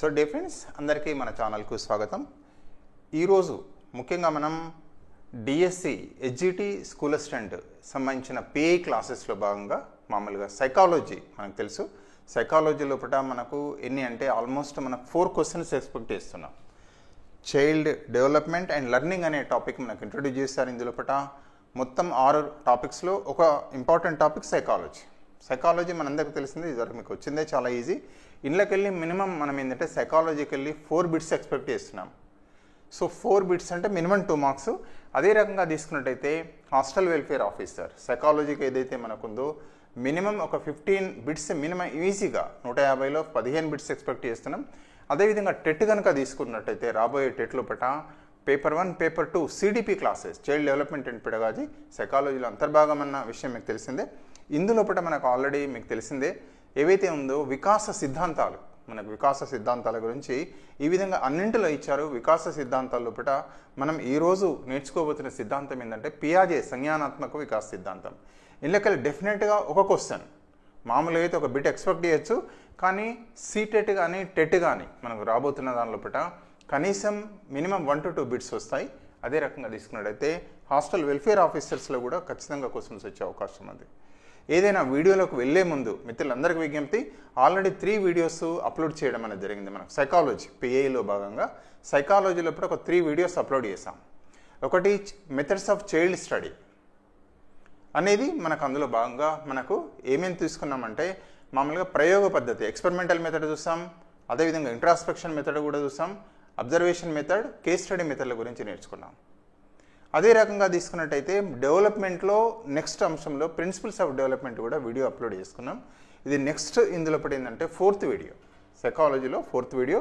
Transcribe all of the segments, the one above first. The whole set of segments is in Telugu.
సో డే ఫ్రెండ్స్ అందరికీ మన ఛానల్కు స్వాగతం. ఈరోజు ముఖ్యంగా మనం డిఎస్సి హెచ్జిటి స్కూల్ అసిస్టెంట్ సంబంధించిన పిఐ క్లాసెస్లో భాగంగా మామూలుగా సైకాలజీ మనకు తెలుసు. సైకాలజీ లోపల మనకు ఎన్ని అంటే ఆల్మోస్ట్ మనకు 4 క్వశ్చన్స్ ఎక్స్పెక్ట్ చేస్తున్నాం. చైల్డ్ డెవలప్మెంట్ అండ్ లెర్నింగ్ అనే టాపిక్ మనకు ఇంట్రొడ్యూస్ చేశారు. ఇందులోపట మొత్తం 6 టాపిక్స్లో ఒక ఇంపార్టెంట్ టాపిక్ సైకాలజీ. సైకాలజీ మనందరికీ తెలిసింది, ఇదివరకు మీకు వచ్చిందే చాలా ఈజీ. ఇంట్లోకి వెళ్ళి మినిమం మనం ఏంటంటే సైకాలజీకి వెళ్ళి 4 బిట్స్ ఎక్స్పెక్ట్ చేస్తున్నాం. సో 4 బిట్స్ అంటే మినిమం 2 మార్క్స్. అదే రకంగా తీసుకున్నట్టయితే హాస్టల్ వెల్ఫేర్ ఆఫీసర్ సైకాలజీకి ఏదైతే మనకుందో మినిమం ఒక 15 బిట్స్ మినిమం ఈజీగా 150లో 15 బిట్స్ ఎక్స్పెక్ట్ చేస్తున్నాం. అదేవిధంగా టెట్ కనుక తీసుకున్నట్టయితే రాబోయే టెట్ లోపట paper 1, paper 2 CDP classes child development and pedagogy సైకాలజీలో అంతర్భాగం అన్న విషయం మీకు తెలిసిందే. ఇందులోపట మనకు ఆల్రెడీ మీకు తెలిసిందే ఏవైతే ఉందో వికాస సిద్ధాంతాలు, మనకు వికాస సిద్ధాంతాల గురించి ఈ విధంగా అన్నింటిలో ఇచ్చారు. వికాస సిద్ధాంతాల లోపల మనం ఈరోజు నేర్చుకోబోతున్న సిద్ధాంతం ఏంటంటే పియాజే సంజ్ఞానాత్మక వికాస సిద్ధాంతం. ఇందులోకి డెఫినెట్గా ఒక క్వశ్చన్ మామూలుగా అయితే ఒక బిట్ ఎక్స్పెక్ట్ చేయొచ్చు, కానీ సీటెట్ కానీ టెట్ కానీ మనకు రాబోతున్న దాని లోపల కనీసం మినిమం 1 to 2 బిట్స్ వస్తాయి. అదే రకంగా తీసుకున్నట్టయితే హాస్టల్ వెల్ఫేర్ ఆఫీసర్స్లో కూడా ఖచ్చితంగా క్వశ్చన్స్ వచ్చే అవకాశం ఉంది. ఏదైనా వీడియోలోకి వెళ్లే ముందు మిత్రులందరికీ విజ్ఞప్తి, ఆల్రెడీ 3 వీడియోస్ అప్లోడ్ చేయడం అనేది జరిగింది. మనకు సైకాలజీ పిఐలో భాగంగా సైకాలజీలో ఒక 3 వీడియోస్ అప్లోడ్ చేసాం. ఒకటి మెథడ్స్ ఆఫ్ చైల్డ్ స్టడీ అనేది మనకు అందులో భాగంగా మనకు ఏమేమి తీసుకున్నామంటే మామూలుగా ప్రయోగ పద్ధతి ఎక్స్పెరిమెంటల్ మెథడ్ చూసాం, అదేవిధంగా ఇంట్రాస్పెక్షన్ మెథడ్ కూడా చూసాం, అబ్జర్వేషన్ మెథడ్, కేస్ స్టడీ మెథడ్ల గురించి నేర్చుకున్నాం. అదే రకంగా తీసుకున్నట్టయితే డెవలప్మెంట్లో నెక్స్ట్ అంశంలో ప్రిన్సిపల్స్ ఆఫ్ డెవలప్మెంట్ కూడా వీడియో అప్లోడ్ చేసుకున్నాం. ఇది నెక్స్ట్ ఇందులోపటి ఏంటంటే 4th వీడియో, సైకాలజీలో 4th వీడియో.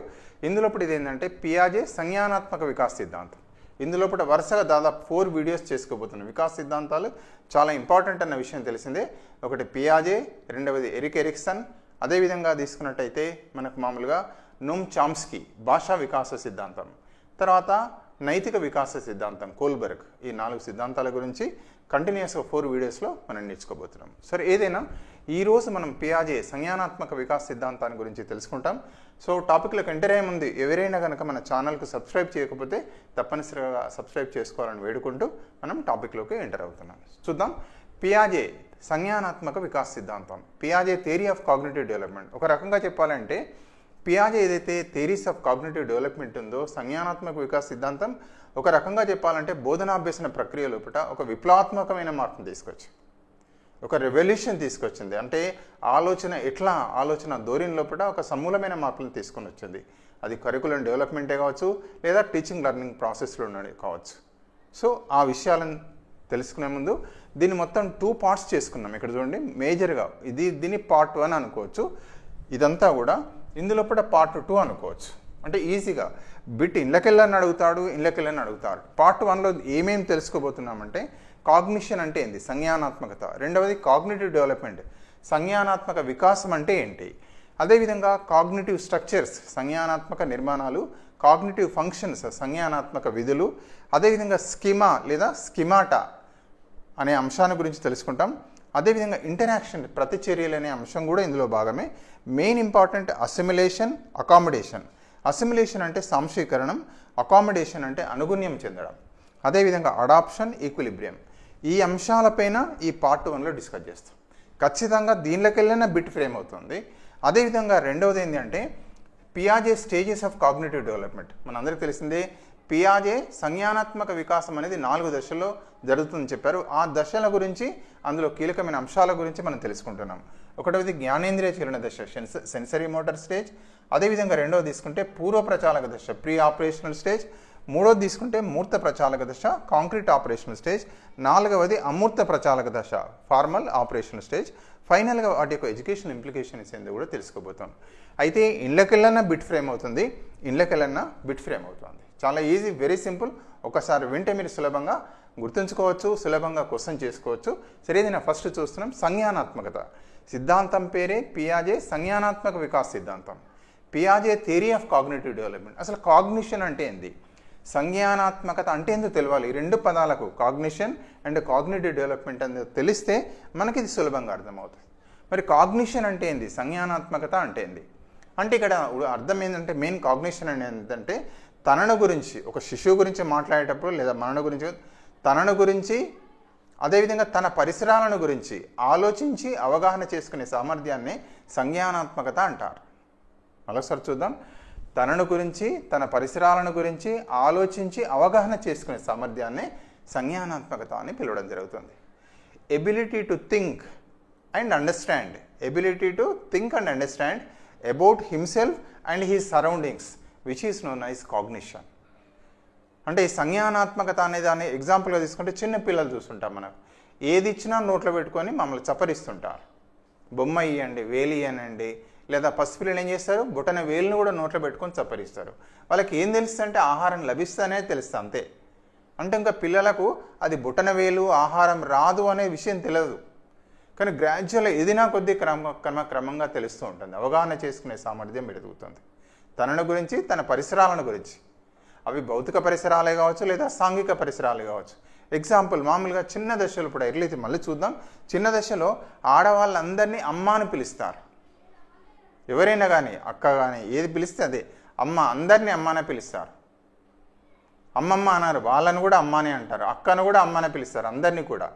ఇందులోపటి ఇది ఏంటంటే పియాజే సంజ్ఞానాత్మక వికాస సిద్ధాంతం. ఇందులోపట వరుసగా దాదాపు 4 వీడియోస్ చేసుకోబోతున్నాం. వికాస సిద్ధాంతాలు చాలా ఇంపార్టెంట్ అన్న విషయం తెలిసిందే. ఒకటి పియాజే, రెండవది ఎరిక్ ఎరిక్సన్, అదేవిధంగా తీసుకున్నట్టయితే మనకు మామూలుగా నోమ్ చామ్స్కీ భాషా వికాస సిద్ధాంతం, తర్వాత నైతిక వికాస సిద్ధాంతం కోల్బర్గ్. ఈ 4 సిద్ధాంతాల గురించి కంటిన్యూస్గా 4 వీడియోస్లో మనం నేర్చుకోబోతున్నాం. సరే, ఏదైనా ఈరోజు మనం పియాజే సంజ్ఞానాత్మక వికాస సిద్ధాంతాన్ని గురించి తెలుసుకుంటాం. సో టాపిక్లోకి ఎంటర్ అయ్యే ముందు ఎవరైనా కనుక మన ఛానల్కు సబ్స్క్రైబ్ చేయకపోతే తప్పనిసరిగా సబ్స్క్రైబ్ చేసుకోవాలని వేడుకుంటూ మనం టాపిక్లోకి ఎంటర్ అవుతున్నాం. చూద్దాం. పియాజే సంజ్ఞానాత్మక వికాస సిద్ధాంతం, పియాజే థియరీ ఆఫ్ కాగ్నిటివ్ డెవలప్మెంట్. ఒక రకంగా చెప్పాలంటే పియాజే ఏదైతే థియరీస్ ఆఫ్ కాగ్నిటివ్ డెవలప్మెంట్ ఉందో సంజ్ఞానాత్మక వికాస సిద్ధాంతం ఒక రకంగా చెప్పాలంటే బోధనాభ్యసన ప్రక్రియ లోపల ఒక విప్లవాత్మకమైన మార్పును తీసుకొచ్చి ఒక రెవల్యూషన్ తీసుకొచ్చింది. అంటే ఆలోచన ధోరణి లోపల ఒక సమూలమైన మార్పులను తీసుకొని వచ్చింది. అది కరికులం డెవలప్మెంటే కావచ్చు, లేదా టీచింగ్ లెర్నింగ్ ప్రాసెస్లో కావచ్చు. సో ఆ విషయాలను తెలుసుకునే ముందు దీన్ని మొత్తం 2 పార్ట్స్ చేసుకున్నాం. ఇక్కడ చూడండి, మేజర్గా దీన్ని పార్ట్ 1 అనుకోవచ్చు. ఇదంతా కూడా ఇందులో కూడా పార్ట్ 2 అనుకోవచ్చు. అంటే ఈజీగా బిట్ ఇళ్ళకెళ్ళని అడుగుతాడు. పార్ట్ 1లో ఏమేమి తెలుసుకోబోతున్నామంటే కాగ్నిషన్ అంటే ఏంటి, సంజ్ఞానాత్మకత. రెండవది కాగ్నిటివ్ డెవలప్మెంట్, సంజ్ఞానాత్మక వికాసం అంటే ఏంటి. అదేవిధంగా కాగ్నిటివ్ స్ట్రక్చర్స్, సంజ్ఞానాత్మక నిర్మాణాలు, కాగ్నిటివ్ ఫంక్షన్స్, సంజ్ఞానాత్మక విధులు, అదేవిధంగా స్కిమా లేదా స్కిమాటా అనే అంశాన్ని గురించి తెలుసుకుంటాం. అదేవిధంగా ఇంటరాక్షన్, ప్రతిచర్యలు అనే అంశం కూడా ఇందులో భాగమే. Main important assimilation, accommodation. Assimilation అంటే సంశీకరణం, అకామిడేషన్ అంటే అనుగుణ్యం చెందడం, అదేవిధంగా అడాప్షన్, ఈక్విలిబ్రియం. ఈ అంశాలపైన ఈ పార్ట్ 1లో డిస్కస్ చేస్తాం. ఖచ్చితంగా దీనిలోకెళ్ళిన బిట్ ఫ్రేమ్ అవుతుంది. అదేవిధంగా రెండవది ఏంటంటే పియాజే స్టేజెస్ ఆఫ్ కాగ్నిటివ్ డెవలప్మెంట్. మనందరికీ తెలిసిందే పియాజే సంజ్ఞానాత్మక వికాసం అనేది 4 దశల్లో జరుగుతుందని చెప్పారు. ఆ దశల గురించి, అందులో కీలకమైన అంశాల గురించి మనం తెలుసుకుంటున్నాం. ఒకటవది జ్ఞానేంద్రియ చలన దశ, సెన్సరీ మోటార్ స్టేజ్. అదేవిధంగా రెండవది తీసుకుంటే పూర్వ ప్రచాలక దశ, ప్రీ ఆపరేషనల్ స్టేజ్. మూడవది తీసుకుంటే మూర్త ప్రచాలక దశ, కాంక్రీట్ ఆపరేషనల్ స్టేజ్. నాలుగవది అమూర్త ప్రచాలక దశ, ఫార్మల్ ఆపరేషనల్ స్టేజ్. ఫైనల్గా వాటి యొక్క ఎడ్యుకేషన్ ఇంప్లికేషన్స్ ఏందో కూడా తెలుసుకోబోతాం. అయితే ఇండ్లకెళ్ళన్నా బిట్ ఫ్రేమ్ అవుతుంది, చాలా ఈజీ, వెరీ సింపుల్. ఒకసారి వింటే మీరు సులభంగా గుర్తుంచుకోవచ్చు, సులభంగా క్వశ్చన్ చేసుకోవచ్చు. సరేదైనా ఫస్ట్ చూస్తున్నాం సంజ్ఞానాత్మకత. సిద్ధాంతం పేరే పియాజే సంజ్ఞానాత్మక వికాస సిద్ధాంతం, పియాజే థియరీ ఆఫ్ కాగ్నిటివ్ డెవలప్మెంట్. అసలు కాగ్నిషన్ అంటే ఏంది, సంజ్ఞానాత్మకత అంటే ఏందో తెలియాలి. ఈ 2 పదాలకు కాగ్నిషన్ అండ్ కాగ్నిటివ్ డెవలప్మెంట్ అనేది తెలిస్తే మనకి ఇది సులభంగా అర్థమవుతుంది. మరి కాగ్నిషన్ అంటే ఏంది, సంజ్ఞానాత్మకత అంటే ఏంది అంటే ఇక్కడ అర్థం ఏంటంటే మెయిన్ కాగ్నిషన్ అనేది ఏంటంటే తనను గురించి, ఒక శిశువు గురించి మాట్లాడేటప్పుడు లేదా మనను గురించి, తనను గురించి అదేవిధంగా తన పరిసరాలను గురించి ఆలోచించి అవగాహన చేసుకునే సామర్థ్యాన్ని సంజ్ఞానాత్మకత అంటారు. మరొకసారి చూద్దాం. తనను గురించి, తన పరిసరాలను గురించి ఆలోచించి అవగాహన చేసుకునే సామర్థ్యాన్ని సంజ్ఞానాత్మకత అని పిలవడం జరుగుతుంది. Ability to think and understand, ability to think and understand about himself and his surroundings which is known as cognition. అంటే ఈ సంజ్ఞానాత్మకత అనే దాన్ని ఎగ్జాంపుల్గా తీసుకుంటే చిన్న పిల్లలు చూస్తుంటాం. మనకు ఏది ఇచ్చినా నోట్లో పెట్టుకొని మమ్మల్ని చప్పరిస్తుంటారు. బొమ్మ ఇవ్వండి, వేలి ఇవ్వనండి, లేదా పసిపిల్లలు ఏం చేస్తారు, బుటన వేలును కూడా నోట్లో పెట్టుకొని చప్పరిస్తారు. వాళ్ళకి ఏం తెలుస్తుందంటే ఆహారం లభిస్తుందనే తెలుస్తుంది అంతే. అంటే ఇంకా పిల్లలకు అది బుటన వేలు ఆహారం రాదు అనే విషయం తెలియదు. కానీ గ్రాడ్యువల్గా ఎదినా కొద్దీ క్రమంగా తెలుస్తూ ఉంటుంది. అవగాహన చేసుకునే సామర్థ్యం ఎదుగుతుంది. తనను గురించి, తన పరిసరాలను గురించి, అవి భౌతిక పరిసరాలే కావచ్చు లేదా సాంఘిక పరిసరాలే కావచ్చు. ఎగ్జాంపుల్ మామూలుగా చిన్న దశలో, ఇప్పుడు ఎర్లీ మళ్ళీ చూద్దాం. చిన్న దశలో ఆడవాళ్ళందరినీ అమ్మ అని పిలుస్తారు. ఎవరైనా కానీ, అక్క కానీ ఏది పిలిస్తే అదే అమ్మ, అందరినీ అమ్మ అని పిలుస్తారు. అమ్మమ్మ అన్నారు, వాళ్ళని కూడా అమ్మనే అంటారు, అక్కను కూడా అమ్మనే పిలుస్తారు, అందరినీ కూడా.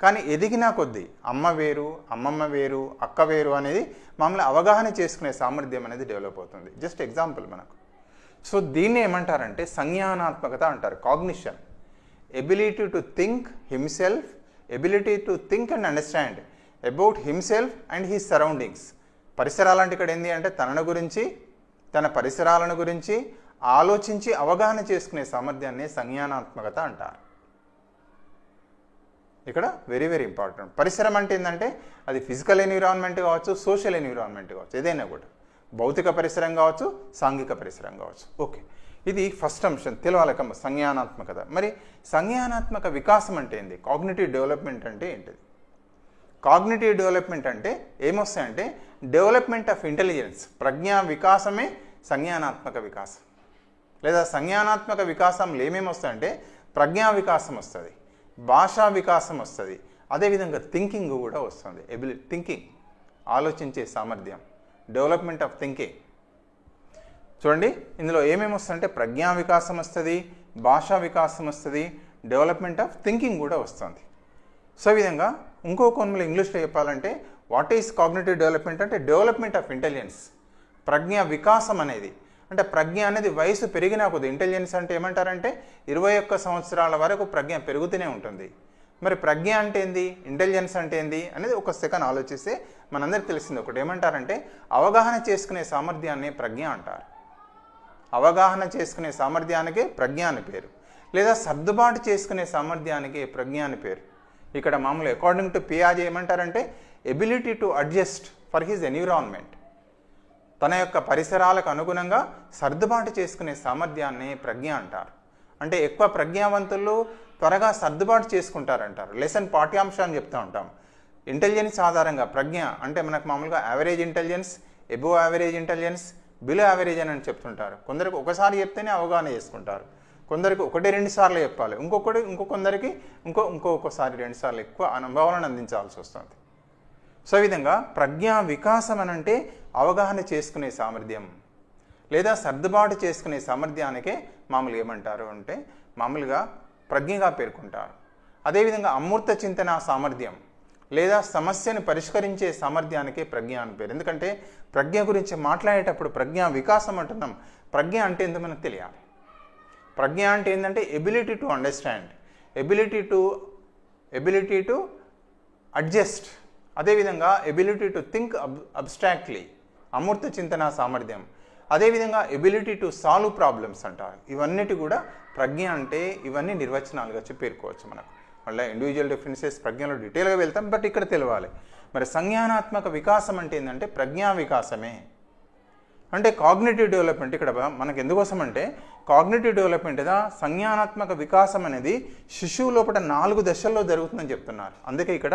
కానీ ఎదిగినా కొద్దీ అమ్మ వేరు, అమ్మమ్మ వేరు, అక్క వేరు అనేది మామూలు అవగాహన చేసుకునే సామర్థ్యం అనేది డెవలప్ అవుతుంది. జస్ట్ ఎగ్జాంపుల్ మనకు. సో దీన్ని ఏమంటారంటే సంజ్ఞానాత్మకత అంటారు, cognition. Ability to think himself, ability to think and understand about himself and his surroundings. పరిసరాలు అంటే ఇక్కడ ఏంటి అంటే తనను గురించి, తన పరిసరాలను గురించి ఆలోచించి అవగాహన చేసుకునే సామర్థ్యాన్ని సంజ్ఞానాత్మకత అంటారు. ఇక్కడ వెరీ వెరీ ఇంపార్టెంట్. పరిసరం అంటే ఏంటంటే అది ఫిజికల్ ఎన్విరాన్మెంట్ కావచ్చు, సోషల్ ఎన్విరాన్మెంట్ కావచ్చు, ఏదైనా కూడా భౌతిక పరిసరం కావచ్చు, సాంఘిక పరిసరం కావచ్చు. ఓకే, ఇది ఫస్ట్ అంశం తెలవాలక సంజ్ఞానాత్మకత. మరి సంజ్ఞానాత్మక వికాసం అంటే ఏంటి, కాగ్నిటివ్ డెవలప్మెంట్ అంటే ఏంటిది? కాగ్నిటివ్ డెవలప్మెంట్ అంటే ఏమొస్తాయంటే డెవలప్మెంట్ ఆఫ్ ఇంటెలిజెన్స్, ప్రజ్ఞా వికాసమే సంజ్ఞానాత్మక వికాసం. లేదా సంజ్ఞానాత్మక వికాసంలో ఏమేమి వస్తాయంటే ప్రజ్ఞా వికాసం వస్తుంది, భాషా వికాసం వస్తుంది, అదేవిధంగా థింకింగ్ కూడా వస్తుంది. థింకింగ్, ఆలోచించే సామర్థ్యం, డెవలప్మెంట్ ఆఫ్ థింకింగ్. చూడండి ఇందులో ఏమేమి వస్తుందంటే ప్రజ్ఞా వికాసం వస్తుంది, భాషా వికాసం వస్తుంది, డెవలప్మెంట్ ఆఫ్ థింకింగ్ కూడా వస్తుంది. సో ఈ విధంగా ఇంకో కొన్నిలో ఇంగ్లీష్లో చెప్పాలంటే వాట్ ఈస్ కాగ్నిటివ్ డెవలప్మెంట్ అంటే డెవలప్మెంట్ ఆఫ్ ఇంటెలిజెన్స్, ప్రజ్ఞా వికాసం అనేది. అంటే ప్రజ్ఞ అనేది వయసు పెరిగినా కొద్ది, ఇంటెలిజెన్స్ అంటే ఏమంటారంటే 21 సంవత్సరాల వరకు ప్రజ్ఞ పెరుగుతూనే ఉంటుంది. మరి ప్రజ్ఞ అంటే ఏంది, ఇంటెలిజెన్స్ అంటే ఏంది అనేది ఒక సెకండ్ ఆలోచిస్తే మనందరికీ తెలిసింది ఒకటి. ఏమంటారంటే అవగాహన చేసుకునే సామర్థ్యాన్ని ప్రజ్ఞ అంటారు. అవగాహన చేసుకునే సామర్థ్యానికి ప్రజ్ఞ అని పేరు, లేదా సర్దుబాటు చేసుకునే సామర్థ్యానికి ప్రజ్ఞ అని పేరు. ఇక్కడ మామూలు అకార్డింగ్ టు పియాజే ఏమంటారంటే ability to adjust for his environment, తన యొక్క పరిసరాలకు అనుగుణంగా సర్దుబాటు చేసుకునే సామర్థ్యాన్ని ప్రజ్ఞ అంటారు. అంటే ఎక్కువ ప్రజ్ఞావంతులు త్వరగా సర్దుబాటు చేసుకుంటారంటారు. లెసన్ పాఠ్యాంశాన్ని చెప్తూ ఉంటాం. ఇంటెలిజెన్స్ ఆధారంగా ప్రజ్ఞ అంటే మనకు మామూలుగా average intelligence, above average intelligence, below average అని చెప్తుంటారు. కొందరికి ఒకసారి చెప్తేనే అవగాహన చేసుకుంటారు, కొందరికి 1-2 సార్లు చెప్పాలి, ఇంకొందరికి ఇంకొకసారి 2 సార్లు ఎక్కువ అనుభవాలను అందించాల్సి వస్తుంది. సో ఈ విధంగా ప్రజ్ఞా వికాసం అని అంటే అవగాహన చేసుకునే సామర్థ్యం లేదా సర్దుబాటు చేసుకునే సామర్థ్యానికే మామూలుగా ఏమంటారు అంటే మామూలుగా ప్రజ్ఞగా పేర్కొంటారు. అదేవిధంగా అమూర్త చింతన సామర్థ్యం లేదా సమస్యను పరిష్కరించే సామర్థ్యానికే ప్రజ్ఞ అని పేరు. ఎందుకంటే ప్రజ్ఞ గురించి మాట్లాడేటప్పుడు ప్రజ్ఞా వికాసం అంటున్నాం. ప్రజ్ఞ అంటే ఏందో మనకు తెలియాలి. ప్రజ్ఞ అంటే ఏంటంటే ability to understand, ability to adjust, అదేవిధంగా ఎబిలిటీ టు థింక్ అబ్స్ట్రాక్ట్లీ, అమూర్త చింతన సామర్థ్యం, అదేవిధంగా ఎబిలిటీ టు సాల్వ్ ప్రాబ్లమ్స్ అంటారు. ఇవన్నిటి కూడా ప్రజ్ఞ అంటే ఇవన్నీ నిర్వచనాలుగా పేర్కోవచ్చు. మనకు మళ్ళీ ఇండివిజువల్ డిఫరెన్సెస్ ప్రజ్ఞలో డీటెయిల్గా వెళ్తాం, బట్ ఇక్కడ తెలవాలి. మరి సంజ్ఞానాత్మక వికాసం అంటే ఏంటంటే ప్రజ్ఞా వికాసమే. అంటే కాగ్నిటివ్ డెవలప్మెంట్ ఇక్కడ మనకు ఎందుకోసం అంటే కాగ్నిటివ్ డెవలప్మెంట్ లేదా సంజ్ఞానాత్మక వికాసం అనేది శిశువు లోపల 4 దశల్లో జరుగుతుందని చెప్తున్నారు. అందుకే ఇక్కడ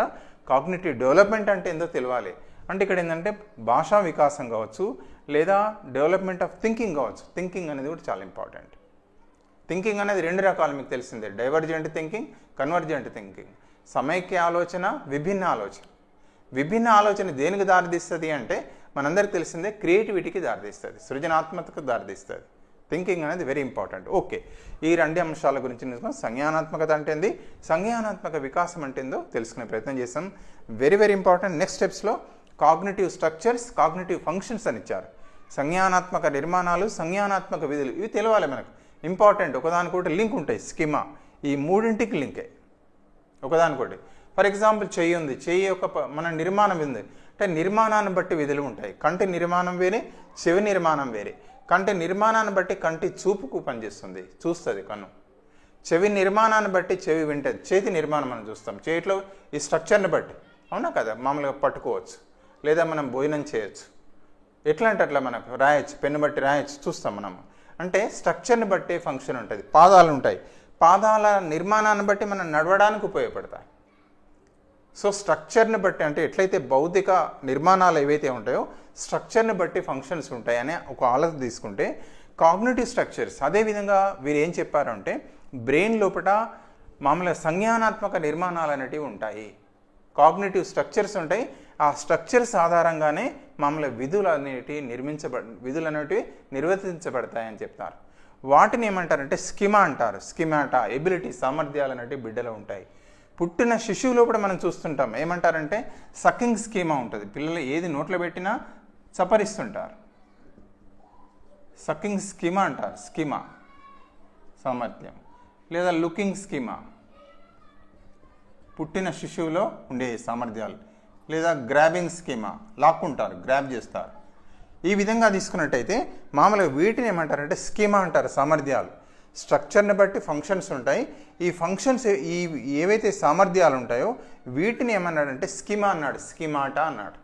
కాగ్నిటివ్ డెవలప్మెంట్ అంటే ఏందో తెలియాలి. అంటే ఇక్కడ ఏంటంటే భాషా వికాసం కావచ్చు లేదా డెవలప్మెంట్ ఆఫ్ థింకింగ్ కావచ్చు. థింకింగ్ అనేది కూడా చాలా ఇంపార్టెంట్. థింకింగ్ అనేది 2 రకాలు మీకు తెలిసిందే, డైవర్జెంట్ థింకింగ్, కన్వర్జెంట్ థింకింగ్. సమైక్య ఆలోచన, విభిన్న ఆలోచన. విభిన్న ఆలోచన దేనికి దారితీస్తుంది అంటే మనందరికీ తెలిసిందే క్రియేటివిటీకి దారితీస్తుంది, సృజనాత్మకతకు దారితీస్తుంది. థింకింగ్ అనేది వెరీ ఇంపార్టెంట్. ఓకే, ఈ 2 అంశాల గురించి తెలుసుకుని సంజ్ఞానాత్మకత అంటే ఏంది, సంజ్ఞానాత్మక వికాసం అంటే ఏందో తెలుసుకునే ప్రయత్నం చేస్తాం. Very very important. నెక్స్ట్ స్టెప్స్లో కాగ్నిటివ్ స్ట్రక్చర్స్, కాగ్నిటివ్ ఫంక్షన్స్ అని ఇచ్చారు. సంజ్ఞానాత్మక నిర్మాణాలు, సంజ్ఞానాత్మక విధులు, ఇవి తెలవాలి మనకు, ఇంపార్టెంట్. ఒకదానికొకటి లింక్ ఉంటాయి. స్కిమా ఈ 3ంటికి లింకే ఒకదానికొకటి. ఫర్ ఎగ్జాంపుల్ చెయ్యి ఉంది, చెయ్యి యొక్క మన నిర్మాణం ఉంది అంటే నిర్మాణాన్ని బట్టి విధులు ఉంటాయి. కంటి నిర్మాణం వేరే, చెవి నిర్మాణం వేరే. కంటి నిర్మాణాన్ని బట్టి కంటి చూపుకు పనిచేస్తుంది, చూస్తుంది కన్ను. చెవి నిర్మాణాన్ని బట్టి చెవి వింటుంది. చేతి నిర్మాణం మనం చూస్తాం, చేతిలో ఈ స్ట్రక్చర్ని బట్టి, అవునా కదా, మామూలుగా పట్టుకోవచ్చు లేదా మనం భోజనం చేయొచ్చు. ఎట్లా అంటే అట్లా మనకు రాయొచ్చు, పెన్ను బట్టి రాయొచ్చు, చూస్తాం మనం. అంటే స్ట్రక్చర్ని బట్టి ఫంక్షన్ ఉంటుంది. పాదాలు ఉంటాయి, పాదాల నిర్మాణాన్ని బట్టి మనం నడవడానికి ఉపయోగపడతాయి. సో స్ట్రక్చర్ని బట్టి, అంటే ఎట్లయితే భౌతిక నిర్మాణాలు ఏవైతే ఉంటాయో స్ట్రక్చర్ని బట్టి ఫంక్షన్స్ ఉంటాయనే ఒక ఆలోచన తీసుకుంటే కాగ్నిటివ్ స్ట్రక్చర్స్. అదేవిధంగా వీరు ఏం చెప్పారంటే బ్రెయిన్ లోపల మామూలుగా సంజ్ఞానాత్మక నిర్మాణాలు అనేటివి ఉంటాయి, కాగ్నిటివ్ స్ట్రక్చర్స్ ఉంటాయి. ఆ స్ట్రక్చర్స్ ఆధారంగానే మామూలుగా విధులు అనేటివి నిర్వర్తించబడతాయని చెప్తారు. వాటిని ఏమంటారంటే స్కిమా అంటారు. స్కిమాటా, ఎబిలిటీ, సామర్థ్యాలు అనేటివి బిడ్డలో ఉంటాయి. పుట్టిన శిశువు లోపల మనం చూస్తుంటాం, ఏమంటారంటే సకింగ్ స్కీమా ఉంటుంది. పిల్లలు ఏది నోట్లో పెట్టినా చప్పరిస్తుంటారు, సకింగ్ స్కీమా అంటారు. స్కీమా సామర్థ్యం, లేదా లుకింగ్ స్కీమా పుట్టిన శిశువులో ఉండే సామర్థ్యాలు, లేదా గ్రాబింగ్ స్కీమా లాక్కుంటారు, గ్రాబ్ చేస్తారు. ఈ విధంగా తీసుకున్నట్టయితే మామూలుగా వీటిని ఏమంటారంటే స్కీమా అంటారు. సామర్థ్యాలు, స్ట్రక్చర్ని బట్టి ఫంక్షన్స్ ఉంటాయి. ఈ ఫంక్షన్స్ ఏవైతే సామర్థ్యాలు ఉంటాయో వీటిని ఏమన్నాడంటే స్కిమా అన్నాడు, స్కిమాటా అన్నాడు.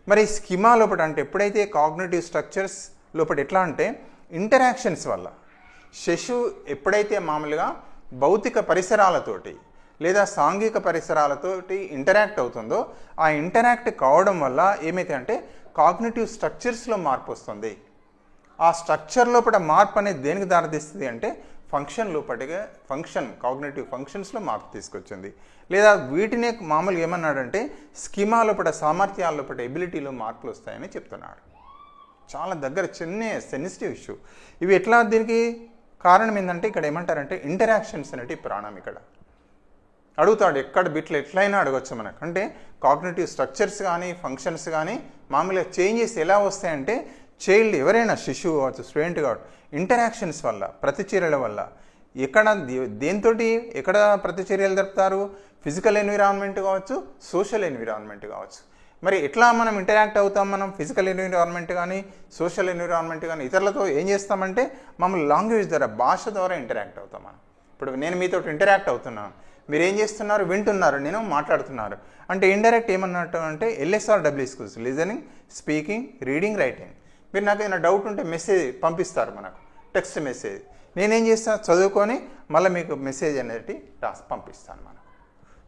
మరి స్కిమా లోపల అంటే ఎప్పుడైతే కాగ్నిటివ్ స్ట్రక్చర్స్ లోపల ఎట్లా అంటే ఇంటరాక్షన్స్ వల్ల శిశువు ఎప్పుడైతే మామూలుగా భౌతిక పరిసరాలతోటి లేదా సాంఘిక పరిసరాలతోటి ఇంటరాక్ట్ అవుతుందో ఆ ఇంటరాక్ట్ కావడం వల్ల ఏమైతే అంటే కాగ్నిటివ్ స్ట్రక్చర్స్లో మార్పు వస్తుంది. ఆ స్ట్రక్చర్ లోపల మార్పు అనేది దేనికి దారితీస్తుంది అంటే ఫంక్షన్ లోపటిగా కాగ్నిటివ్ ఫంక్షన్స్లో మార్పు తీసుకొచ్చింది. లేదా వీటినే మామూలుగా ఏమన్నాడంటే స్కిమా లోపల సామర్థ్యాల లోపల ఎబిలిటీలో మార్పులు వస్తాయని చెప్తున్నాడు. చాలా దగ్గర చిన్న సెన్సిటివ్ ఇష్యూ ఇవి. ఎట్లా దీనికి కారణం ఏంటంటే ఇక్కడ ఏమంటారంటే ఇంటరాక్షన్స్ అనేటివి ప్రాణం. ఇక్కడ అడుగుతాడు ఎక్కడ బిట్లు ఎట్లయినా అడగచ్చు మనకు. అంటే కాగ్నిటివ్ స్ట్రక్చర్స్ కానీ ఫంక్షన్స్ కానీ మామూలుగా చేంజెస్ ఎలా వస్తాయంటే చైల్డ్ ఎవరైనా శిశువు కావచ్చు, స్టూడెంట్ కావచ్చు, ఇంటరాక్షన్స్ వల్ల, ప్రతిచర్యల వల్ల, ఎక్కడ దేంతోటి ఎక్కడ ప్రతిచర్యలు జరుపుతారు, ఫిజికల్ ఎన్విరాన్మెంట్ కావచ్చు, సోషల్ ఎన్విరాన్మెంట్ కావచ్చు. మరి ఎట్లా మనం ఇంటరాక్ట్ అవుతాం, మనం ఫిజికల్ ఎన్విరాన్మెంట్ కానీ సోషల్ ఎన్విరాన్మెంట్ కానీ ఇతరులతో ఏం చేస్తామంటే మమ్మల్ని లాంగ్వేజ్ ద్వారా, భాష ద్వారా ఇంటరాక్ట్ అవుతాం మనం. ఇప్పుడు నేను మీతో ఇంటరాక్ట్ అవుతున్నాను, మీరు ఏం చేస్తున్నారు, వింటున్నారు, నేను మాట్లాడుతున్నారు. అంటే ఇండైరెక్ట్ ఏమన్నట్టు అంటే LSRW skills, listening, speaking, reading, writing. మీరు నాకు ఏదైనా డౌట్ ఉంటే మెసేజ్ పంపిస్తారు మనకు, టెక్స్ట్ మెసేజ్. నేనేం చేస్తాను, చదువుకొని మళ్ళీ మీకు మెసేజ్ అనేది రాసి పంపిస్తాను మనకు.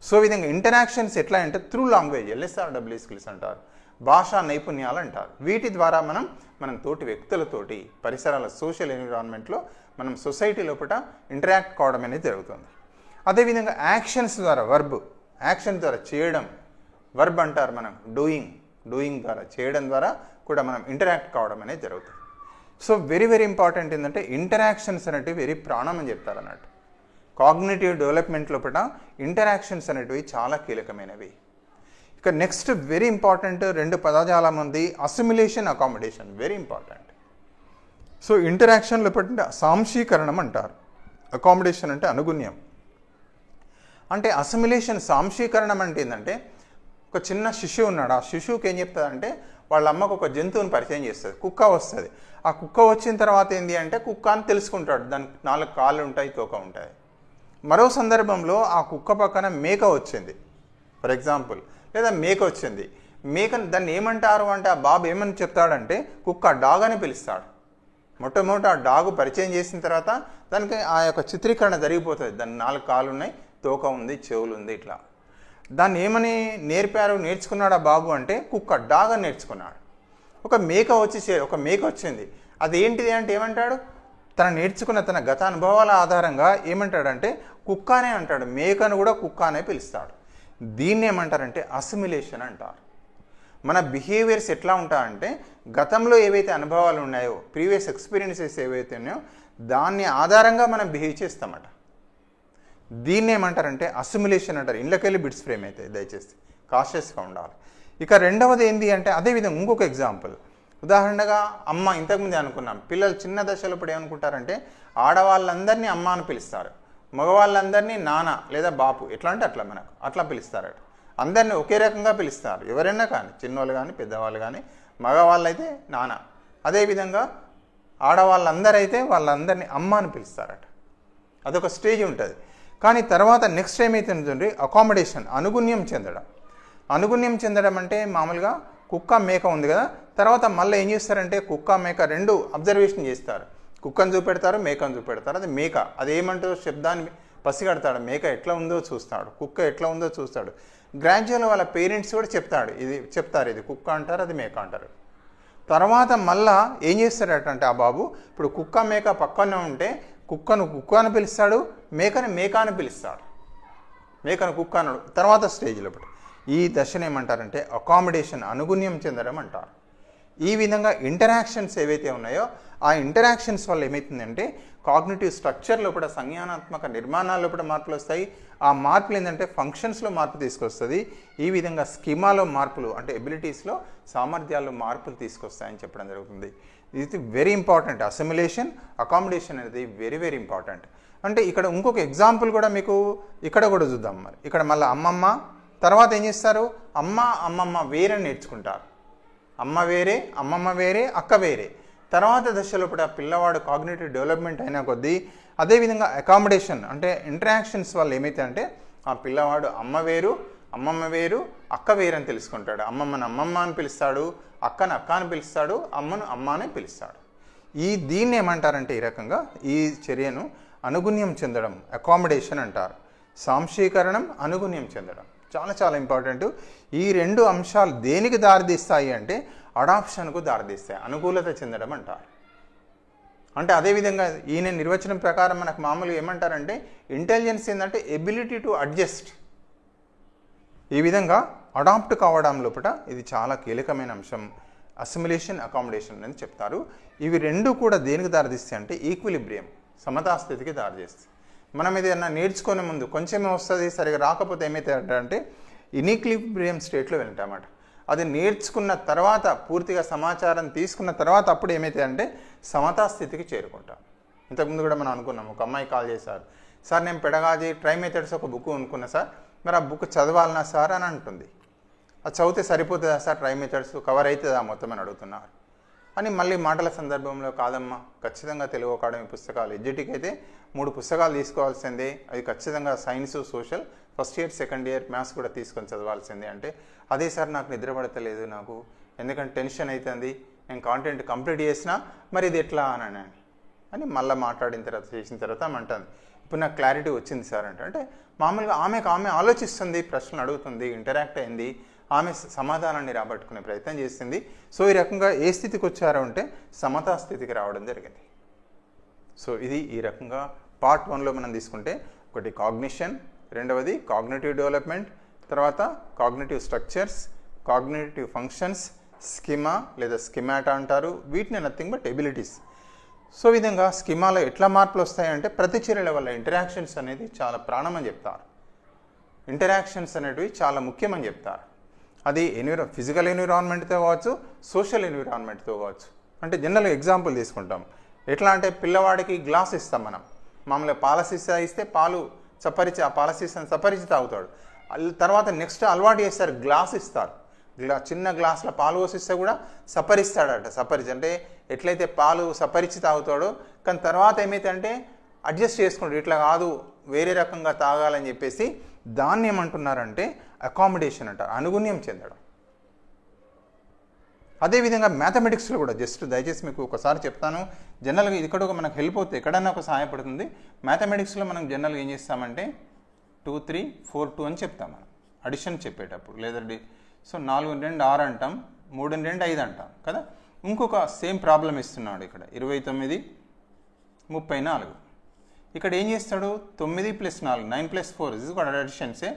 సో విధంగా ఇంటరాక్షన్స్ ఎట్లా అంటే త్రూ లాంగ్వేజ్, LSRW స్కిల్స్ అంటారు, భాషా నైపుణ్యాలు అంటారు. వీటి ద్వారా మనం తోటి వ్యక్తులతోటి పరిసరాల సోషల్ ఎన్విరాన్మెంట్లో మనం సొసైటీ లోపల ఇంటరాక్ట్ కావడం అనేది జరుగుతుంది. అదేవిధంగా యాక్షన్స్ ద్వారా, యాక్షన్ ద్వారా చేయడం, వర్బ్ అంటారు మనం, డూయింగ్ ద్వారా చేయడం ద్వారా కూడా మనం ఇంటరాక్ట్ కావడం అనేది జరుగుతుంది. సో వెరీ వెరీ ఇంపార్టెంట్ ఏంటంటే ఇంటరాక్షన్స్ అనేటివి వెరీ ప్రాణం అని చెప్తారు అన్నట్టు. కాగ్నిటివ్ డెవలప్మెంట్ లోపల ఇంటరాక్షన్స్ అనేటివి చాలా కీలకమైనవి. ఇక నెక్స్ట్ వెరీ ఇంపార్టెంట్ 2 పదజాలం ఉంది, assimilation, accommodation, very important. So interaction లోపల సాంశీకరణం అంటారు, అకామిడేషన్ అంటే అనుగుణ్యం. అంటే అసిమిలేషన్, సాంశీకరణం అంటే ఏంటంటే ఒక చిన్న శిశువు ఉన్నాడు, ఆ శిశువుకి ఏం చెప్తుందంటే వాళ్ళ అమ్మకు ఒక జంతువుని పరిచయం చేస్తుంది, కుక్క వస్తుంది. ఆ కుక్క వచ్చిన తర్వాత ఏంటి అంటే కుక్క అని తెలుసుకుంటాడు, దానికి 4 కాళ్ళు ఉంటాయి, తోక ఉంటుంది. మరో సందర్భంలో ఆ కుక్క పక్కన మేక వచ్చింది ఫర్ ఎగ్జాంపుల్, లేదా మేక వచ్చింది. దాన్ని ఏమంటారు అంటే ఆ బాబు ఏమని చెప్తాడంటే కుక్క, డాగ్ అని పిలుస్తాడు. మొట్టమొదటి ఆ డాగు పరిచయం చేసిన తర్వాత దానికి ఆ యొక్క చిత్రీకరణ జరిగిపోతుంది. దానికి 4 కాళ్ళు ఉన్నాయి, తోక ఉంది, చెవులు ఉంది. ఇట్లా దాన్ని ఏమని నేర్చుకున్నాడు ఆ బాబు అంటే కుక్క, డాగ్ అని నేర్చుకున్నాడు. ఒక మేక వచ్చింది, అది ఏంటిది అంటే ఏమంటాడు, నేర్చుకున్న తన గత అనుభవాల ఆధారంగా ఏమంటాడంటే కుక్క అనే అంటాడు, మేకను కూడా కుక్క అనే పిలుస్తాడు. దీన్ని ఏమంటారంటే అసిమిలేషన్ అంటారు. మన బిహేవియర్స్ ఎట్లా ఉంటాయంటే గతంలో ఏవైతే అనుభవాలు ఉన్నాయో, ప్రీవియస్ ఎక్స్పీరియన్సెస్ ఏవైతే ఉన్నాయో దాన్ని ఆధారంగా మనం బిహేవ్ చేస్తామట. దీన్ని ఏమంటారంటే అసిమిలేషన్ అంటారు. ఇళ్ళకెళ్ళి బిట్స్ ఫ్రేమ్ అయితే దయచేసి కాషియస్గా ఉండాలి. ఇక రెండవది ఏంటి అంటే అదేవిధంగా ఇంకొక ఎగ్జాంపుల్, ఉదాహరణగా అమ్మ, ఇంతకుముందే అనుకున్నాం, పిల్లలు చిన్న దశలో ఇప్పుడు ఏమనుకుంటారంటే ఆడవాళ్ళందరినీ అమ్మ అని పిలుస్తారు, మగవాళ్ళందరినీ నాన్న లేదా బాపు, ఎట్లా అంటే అట్లా మనకు అట్లా పిలుస్తారట. అందరినీ ఒకే రకంగా పిలుస్తారు, ఎవరైనా కానీ, చిన్నోళ్ళు కానీ పెద్దవాళ్ళు కానీ. మగవాళ్ళు అయితే నాన్న, అదేవిధంగా ఆడవాళ్ళందరూ అయితే వాళ్ళందరినీ అమ్మ అని పిలుస్తారట. అదొక స్టేజ్ ఉంటుంది. కానీ తర్వాత నెక్స్ట్ ఏమైతుందండి, అకామిడేషన్, అనుగుణ్యం చెందడం. అనుగుణ్యం చెందడం అంటే మామూలుగా కుక్క మేక ఉంది కదా, తర్వాత మళ్ళీ ఏం చేస్తారంటే కుక్క మేక రెండు అబ్జర్వేషన్ చేస్తారు. కుక్కను చూపెడతారు, మేకను చూపెడతారు. అది మేక, అది ఏమంటారో శబ్దాన్ని పసిగడతాడు, మేక ఎట్లా ఉందో చూస్తాడు, కుక్క ఎట్లా ఉందో చూస్తాడు. గ్రాడ్యువల్గా వాళ్ళ పేరెంట్స్ కూడా చెప్తారు ఇది కుక్క అంటారు, అది మేక అంటారు. తర్వాత మళ్ళా ఏం చేస్తారటంటే ఆ బాబు, ఇప్పుడు కుక్క మేక పక్కనే ఉంటే కుక్కను కుక్క అని పిలుస్తాడు, మేకని మేక అని పిలుస్తాడు, మేకను కుక్క అనడు. తర్వాత స్టేజ్లో ఈ దశను ఏమంటారంటే అకామిడేషన్, అనుగుణ్యం చెందడం అంటారు. ఈ విధంగా ఇంటరాక్షన్స్ ఏవైతే ఉన్నాయో ఆ ఇంటరాక్షన్స్ వల్ల ఏమవుతుందంటే కాగ్నిటివ్ స్ట్రక్చర్లో కూడా, సంజ్ఞానాత్మక నిర్మాణాల్లో కూడా మార్పులు వస్తాయి. ఆ మార్పులు ఏంటంటే ఫంక్షన్స్లో మార్పు తీసుకొస్తుంది. ఈ విధంగా స్కీమాలో మార్పులు అంటే ఎబిలిటీస్లో, సామర్థ్యాల్లో మార్పులు తీసుకొస్తాయని చెప్పడం జరుగుతుంది. ఇది వెరీ ఇంపార్టెంట్. అసిమిలేషన్, అకామిడేషన్ అనేది వెరీ వెరీ ఇంపార్టెంట్. అంటే ఇక్కడ ఇంకొక ఎగ్జాంపుల్ కూడా మీకు ఇక్కడ కూడా చూద్దాం. మరి ఇక్కడ మళ్ళీ అమ్మమ్మ, తర్వాత ఏం చేస్తారు, అమ్మ అమ్మమ్మ వేరే నేర్చుకుంటారు. అమ్మ వేరే, అమ్మమ్మ వేరే, అక్క వేరే. తర్వాత దశలో కూడా పిల్లవాడు కాగ్నిటివ్ డెవలప్మెంట్ అయినా కొద్దీ అదేవిధంగా అకామిడేషన్ అంటే ఇంటరాక్షన్స్ వల్ల ఏమైతే అంటే ఆ పిల్లవాడు అమ్మ వేరు, అమ్మమ్మ వేరు, అక్క వేరు అని తెలుసుకుంటాడు. అమ్మమ్మను అమ్మమ్మ అని పిలుస్తాడు, అక్కను అక్క అని పిలుస్తాడు, అమ్మను అమ్మ అని పిలుస్తాడు. దీన్ని ఏమంటారంటే ఈ రకంగా ఈ చర్యను అనుగుణ్యం చెందడం, అకామిడేషన్ అంటారు. సాంశీకరణం, అనుగుణ్యం చెందడం చాలా చాలా ఇంపార్టెంట్. ఈ రెండు అంశాలు దేనికి దారితీస్తాయి అంటే అడాప్షన్కు దారితీస్తాయి, అనుకూలత చెందడం అంటారు. అంటే అదేవిధంగా ఈయన నిర్వచనం ప్రకారం మనకు మామూలుగా ఏమంటారంటే ఇంటెలిజెన్స్ ఏంటంటే ఎబిలిటీ టు అడ్జస్ట్. ఈ విధంగా అడాప్ట్ కావడం లోపల ఇది చాలా కీలకమైన అంశం. అసిమిలేషన్, అకామిడేషన్ అని చెప్తారు. ఇవి రెండు కూడా దేనికి దారితీస్తాయి అంటే ఈక్విలిబ్రియం, సమతాస్థితికి దారితీస్తాయి. మనం ఏదైనా నేర్చుకునే ముందు కొంచెమే వస్తుంది, సరిగా రాకపోతే ఏమవుతాయంటే ఇన్ఈక్విలిబ్రియం స్టేట్లో వెళ్తామన్నమాట. అది నేర్చుకున్న తర్వాత, పూర్తిగా సమాచారం తీసుకున్న తర్వాత అప్పుడు ఏమవుతాయంటే సమతాస్థితికి చేరుకుంటాం. ఇంతకుముందు కూడా మనం అనుకున్నాం, ఒక అమ్మాయి కాల్ చేశారు, సార్ నేను పెడగాజీ ట్రై మెథడ్స్ ఒక బుక్ అనుకున్నా సార్, మరి ఆ బుక్ చదవాలన్నా సార్ అని అంటుంది. అది చదివితే సరిపోతుందా సార్, ట్రై మెథడ్స్ కవర్ అవుతుందా మొత్తం అని అడుగుతున్నారు. అని మళ్ళీ మాటల సందర్భంలో కాదమ్మా, ఖచ్చితంగా తెలుగు అకాడమీ పుస్తకాలు, ఎడ్జిటికి అయితే 3 పుస్తకాలు తీసుకోవాల్సిందే, అవి ఖచ్చితంగా science, social, first year second year maths కూడా తీసుకొని చదవాల్సిందే. అంటే అదే సార్ నాకు నిద్ర పడతలేదు, నాకు ఎందుకంటే టెన్షన్ అవుతుంది, నేను కాంటెంట్ కంప్లీట్ చేసినా మరి ఇది ఎట్లా అని మళ్ళీ మాట్లాడిన తర్వాత చేసిన తర్వాత అంటుంది, ఇప్పుడు నాకు క్లారిటీ వచ్చింది సార్ అంటే మామూలుగా ఆమె ఆలోచిస్తుంది, ప్రశ్నలు అడుగుతుంది, ఇంటరాక్ట్ అయింది, ఆమె సమాధానాన్ని రాబట్టుకునే ప్రయత్నం చేసింది. సో ఈ రకంగా ఏ స్థితికి వచ్చారో అంటే సమతా స్థితికి రావడం జరిగింది. సో ఇది ఈ రకంగా పార్ట్ 1లో మనం తీసుకుంటే ఒకటి కాగ్నిషన్, రెండవది కాగ్నిటివ్ డెవలప్మెంట్, తర్వాత కాగ్నిటివ్ స్ట్రక్చర్స్, కాగ్నిటివ్ ఫంక్షన్స్, స్కిమా లేదా స్కిమాటా అంటారు, వీటిని నథింగ్ బట్ ఎబిలిటీస్. సో ఈ విధంగా స్కిమాలో ఎట్లా మార్పులు వస్తాయంటే ప్రతిచర్యల వల్ల ఇంటరాక్షన్స్ అనేది చాలా ప్రాణమని చెప్తారు. ఇంటరాక్షన్స్ అనేటివి చాలా ముఖ్యమని చెప్తారు. అది ఫిజికల్ ఎన్విరాన్మెంట్తో కావచ్చు, సోషల్ ఎన్విరాన్మెంట్తో కావచ్చు. అంటే జనరల్ ఎగ్జాంపుల్ తీసుకుంటాం. ఎట్లా అంటే పిల్లవాడికి గ్లాస్ ఇస్తాం మనం, మామూలుగా పాల సీసా ఇస్తే పాలు చప్పరిచి ఆ పాల సీసాను చప్పరిచి తాగుతాడు. తర్వాత నెక్స్ట్ అలవాటు చేస్తారు, గ్లాస్ ఇస్తారు, చిన్న గ్లాసులో పాలు పోసిస్తే కూడా సపరిస్తాడట. సపరిచి అంటే ఎట్లయితే పాలు సపరిచి తాగుతాడో, కానీ తర్వాత ఏమైతే అంటే అడ్జస్ట్ చేసుకుంటాడు, ఇట్లా కాదు వేరే రకంగా తాగాలని చెప్పేసి దాన్ని ఏమంటున్నారంటే అకామిడేషన్ అంటారు, అనుగుణ్యం చెందడం. అదేవిధంగా మ్యాథమెటిక్స్లో కూడా జస్ట్ దయచేసి మీకు ఒకసారి చెప్తాను, జనరల్గా ఇది కూడా మనకు హెల్ప్ అవుతుంది, ఎక్కడన్నా ఒక సహాయపడుతుంది. మ్యాథమెటిక్స్లో మనం జనరల్గా ఏం చేస్తామంటే 2 3 4 2 అని చెప్తాం మనం అడిషన్ చెప్పేటప్పుడు, లేదండి. సో 4 2 6 అంటాం, 3 2 5 అంటాం కదా. ఇంకొక సేమ్ ప్రాబ్లం ఇస్తున్నాడు ఇక్కడ, 29 34. ఇక్కడ ఏం చేస్తాడు, 9 + 4 9 + 4 ఇది కూడా అడిషన్సే.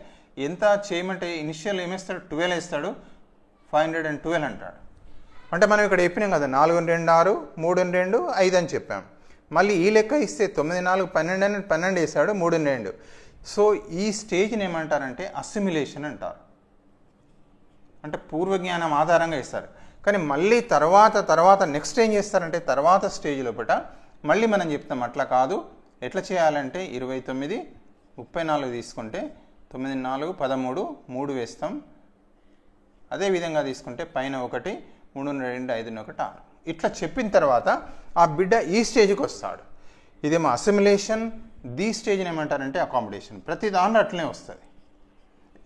ఎంత చేయమంటే ఇనిషియల్ ఏమేస్తాడు, 12 వేస్తాడు, 512 అంటాడు. అంటే మనం ఇక్కడ చెప్పినాం కదా 4 2 6 3 2 5 అని చెప్పాం. మళ్ళీ ఈ లెక్క ఇస్తే 9 4 12 అని 12 వేసాడు 3 2. సో ఈ స్టేజ్ని ఏమంటారంటే అసిమిలేషన్ అంటారు. అంటే పూర్వజ్ఞానం ఆధారంగా ఇస్తారు. కానీ మళ్ళీ తర్వాత నెక్స్ట్ ఏం చేస్తారంటే తర్వాత స్టేజ్ లోపల మళ్ళీ మనం చెప్తాం అట్లా కాదు, ఎట్లా చేయాలంటే 29 34 తీసుకుంటే 9 4 13 3 వేస్తాం. అదేవిధంగా తీసుకుంటే పైన 1 3 2 5 1 6 ఇట్లా చెప్పిన తర్వాత ఆ బిడ్డ ఈ స్టేజ్కి వస్తాడు. ఇదేమో అసిమిలేషన్, దీ స్టేజ్ని ఏమంటారంటే అకామిడేషన్. ప్రతి దాంట్లో అట్లనే వస్తుంది.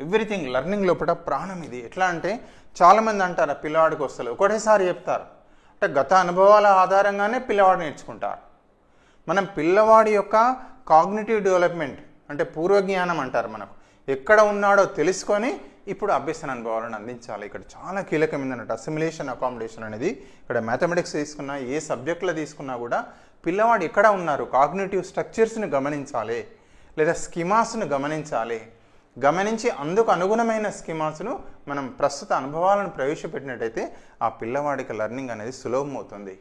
ఎవ్రీథింగ్ లెర్నింగ్ లోపల ప్రాణం ఇది. ఎట్లా అంటే చాలామంది అంటారు ఆ పిల్లవాడికి వస్తలేదు, ఒకటేసారి చెప్తారు. అంటే గత అనుభవాల ఆధారంగానే పిల్లవాడు నేర్చుకుంటారు. మనం పిల్లవాడి యొక్క కాగ్నిటివ్ డెవలప్మెంట్ అంటే పూర్వజ్ఞానం అంటారు, మనకు ఎక్కడ ఉన్నాడో తెలుసుకొని ఇప్పుడు అభ్యసన అనుభవాలను అందించాలి. ఇక్కడ చాలా కీలకమైనట్టు అసిమిలేషన్ అకామిడేషన్ అనేది. ఇక్కడ మ్యాథమెటిక్స్ తీసుకున్నా ఏ సబ్జెక్టులో తీసుకున్నా కూడా పిల్లవాడు ఎక్కడ ఉన్నారు కాగ్నిటివ్ స్ట్రక్చర్స్ని గమనించాలి, లేదా స్కీమాస్ను గమనించాలి. గమనించి అందుకు అనుగుణమైన స్కీమాస్ను మనం ప్రస్తుత అనుభవాలను ప్రవేశపెట్టినట్టయితే ఆ పిల్లవాడికి లెర్నింగ్ అనేది సులభం అవుతుంది.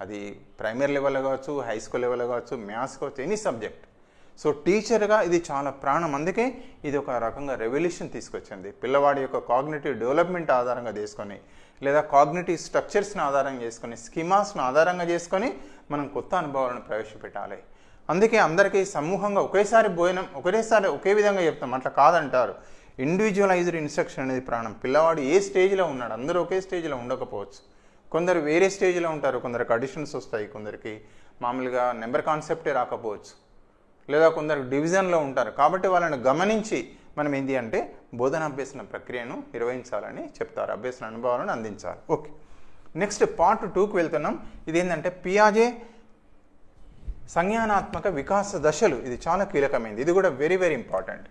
అది ప్రైమరీ లెవెల్లో కావచ్చు, హై స్కూల్ లెవెల్లో కావచ్చు, మ్యాథ్స్ కావచ్చు, ఎనీ సబ్జెక్ట్. సో టీచర్గా ఇది చాలా ప్రాణం. అందుకే ఇది ఒక రకంగా రెవల్యూషన్ తీసుకొచ్చింది. పిల్లవాడి యొక్క కాగ్నిటివ్ డెవలప్మెంట్ ఆధారంగా చేసుకొని, లేదా కాగ్నిటివ్ స్ట్రక్చర్స్ని ఆధారంగా చేసుకొని, స్కీమాస్ను ఆధారంగా చేసుకొని మనం కొత్త అనుభవాలను ప్రవేశపెట్టాలి. అందుకే అందరికీ సమూహంగా ఒకేసారి భోజనం ఒకటేసారి ఒకే విధంగా చెప్తాం, అట్లా కాదంటారు. ఇండివిజువలైజ్డ్ ఇన్స్ట్రక్షన్ అనేది ప్రాణం. పిల్లవాడు ఏ స్టేజ్లో ఉన్నాడు, అందరూ ఒకే స్టేజ్లో ఉండకపోవచ్చు. కొందరు వేరే స్టేజ్లో ఉంటారు, కొందరికి అడిషన్స్ వస్తాయి, కొందరికి మామూలుగా నెంబర్ కాన్సెప్టే రాకపోవచ్చు, లేదా కొందరు డివిజన్లో ఉంటారు. కాబట్టి వాళ్ళని గమనించి మనం ఏంటి అంటే బోధనాభ్యసన ప్రక్రియను నిర్వహించాలని చెప్తారు, అభ్యసన అనుభవాలను అందించాలి. ఓకే, నెక్స్ట్ పార్ట్ 2కి వెళ్తున్నాం. ఇదేంటంటే పియాజే సంజ్ఞానాత్మక వికాస దశలు. ఇది చాలా కీలకమైనది, ఇది కూడా వెరీ వెరీ ఇంపార్టెంట్.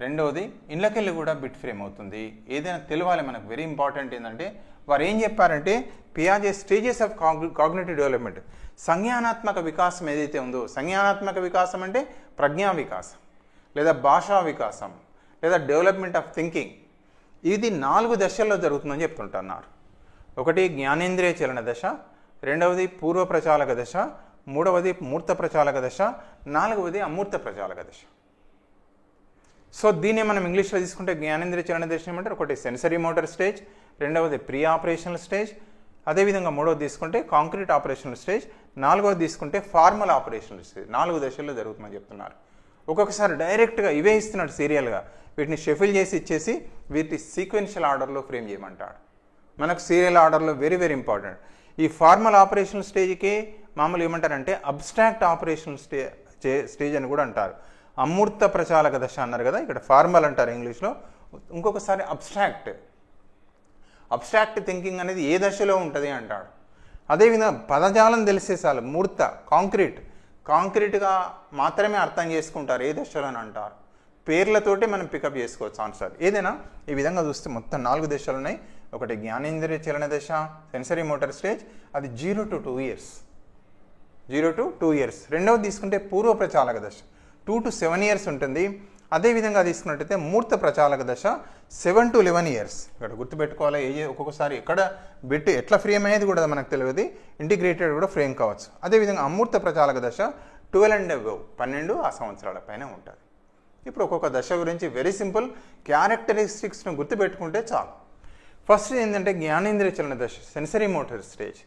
రెండవది ఇళ్ళకెళ్ళి కూడా బిట్ ఫ్రేమ్ అవుతుంది. ఏదైనా తెలియాలి మనకు, వెరీ ఇంపార్టెంట్ ఏంటంటే వారు ఏం చెప్పారంటే పియాజే స్టేజెస్ ఆఫ్ కాగ్నిటివ్ డెవలప్మెంట్. సంజ్ఞానాత్మక వికాసం ఏదైతే ఉందో, సంజ్ఞానాత్మక వికాసం అంటే ప్రజ్ఞా వికాసం, లేదా భాషా వికాసం, లేదా డెవలప్మెంట్ ఆఫ్ థింకింగ్. ఇది 4 దశల్లో జరుగుతుందని చెప్తుంటున్నారు. ఒకటి జ్ఞానేంద్రియ చలన దశ, రెండవది పూర్వ ప్రచాలక దశ, మూడవది మూర్త ప్రచాలక దశ, నాలుగవది అమూర్త ప్రచాలక దశ. సో దీన్ని మనం ఇంగ్లీష్లో తీసుకుంటే జ్ఞానేంద్రియ చలన దశ ఏమంటారు, ఒకటి సెన్సరీ మోటార్ స్టేజ్, రెండవది ప్రీ ఆపరేషనల్ స్టేజ్, అదేవిధంగా మూడవది తీసుకుంటే కాంక్రీట్ ఆపరేషనల్ స్టేజ్, నాలుగవది తీసుకుంటే ఫార్మల్ ఆపరేషనల్ స్టేజ్. 4 దశల్లో జరుగుతుందని చెప్తున్నారు. ఒక్కొక్కసారి డైరెక్ట్గా ఇవే ఇస్తున్నాడు సీరియల్గా, వీటిని షెఫిల్ చేసి ఇచ్చేసి వీటి సీక్వెన్షియల్ ఆర్డర్లో ఫ్రేమ్ చేయమంటాడు. మనకు సీరియల్ ఆర్డర్లో వెరీ వెరీ ఇంపార్టెంట్. ఈ ఫార్మల్ ఆపరేషనల్ స్టేజ్కి మామూలు ఏమంటారంటే అబ్స్ట్రాక్ట్ ఆపరేషనల్ స్టేజ్ అని కూడా అంటారు. అమూర్త ప్రచాలక దశ అన్నారు కదా, ఇక్కడ ఫార్మల్ అంటారు ఇంగ్లీష్లో. ఇంకొకసారి అబ్స్ట్రాక్ట్ థింకింగ్ అనేది ఏ దశలో ఉంటుంది అంటాడు. అదేవిధంగా పదజాలం తెలిసేసాలు మూర్త కాంక్రీట్గా మాత్రమే అర్థం చేసుకుంటారు ఏ దశలో అని అంటారు. పేర్లతోటి మనం పికప్ చేసుకోవచ్చు ఆన్సర్. ఏదైనా ఈ విధంగా చూస్తే మొత్తం 4 దశలు ఉన్నాయి. ఒకటి జ్ఞానేంద్రియ చలన దశ, సెన్సరీ మోటార్ స్టేజ్, అది 0 to 2 ఇయర్స్. రెండవది తీసుకుంటే పూర్వ ప్రచాలక దశ 2 to 7 ఇయర్స్ ఉంటుంది. అదేవిధంగా తీసుకున్నట్టయితే మూర్త ప్రచాలక దశ 7 to 11 ఇయర్స్. ఇక్కడ గుర్తుపెట్టుకోవాలి, ఒక్కొక్కసారి ఎక్కడ బిట్ ఎట్లా ఫ్రేమ్ అయ్యేది కూడా మనకు తెలియదు, ఇంటిగ్రేటెడ్ కూడా ఫ్రేమ్ కావచ్చు. అదేవిధంగా అమూర్త ప్రచాలక దశ 12 and above 12 ఆ సంవత్సరాల పైన ఉంటుంది. ఇప్పుడు ఒక్కొక్క దశ గురించి వెరీ సింపుల్ క్యారెక్టరిస్టిక్స్ను గుర్తుపెట్టుకుంటే చాలు. ఫస్ట్ ఏంటంటే జ్ఞానేంద్రియ చలన దశ, సెన్సరీ మోటార్ స్టేజ్.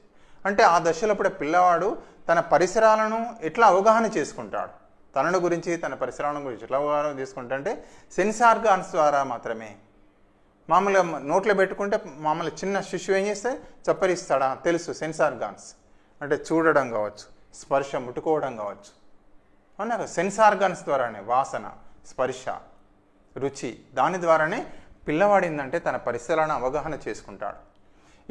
అంటే ఆ దశలో పిల్లవాడు తన పరిసరాలను ఎట్లా అవగాహన చేసుకుంటాడు, తనను గురించి తన పరిసరాలను గురించి ఎట్లా అవగాహన చేసుకుంటా అంటే సెన్స్ ఆర్గాన్స్ ద్వారా మాత్రమే. మామూలుగా నోట్లో పెట్టుకుంటే మామూలు చిన్న శిశువు ఏం చేస్తే చప్పరిస్తాడా తెలుసు. సెన్స్ ఆర్గాన్స్ అంటే చూడడం కావచ్చు, స్పర్శ ముట్టుకోవడం కావచ్చు, అవునా. సెన్స్ ఆర్గాన్స్ ద్వారానే వాసన, స్పర్శ, రుచి, దాని ద్వారానే పిల్లవాడు ఏంటంటే తన పరిసరాలను అవగాహన చేసుకుంటాడు.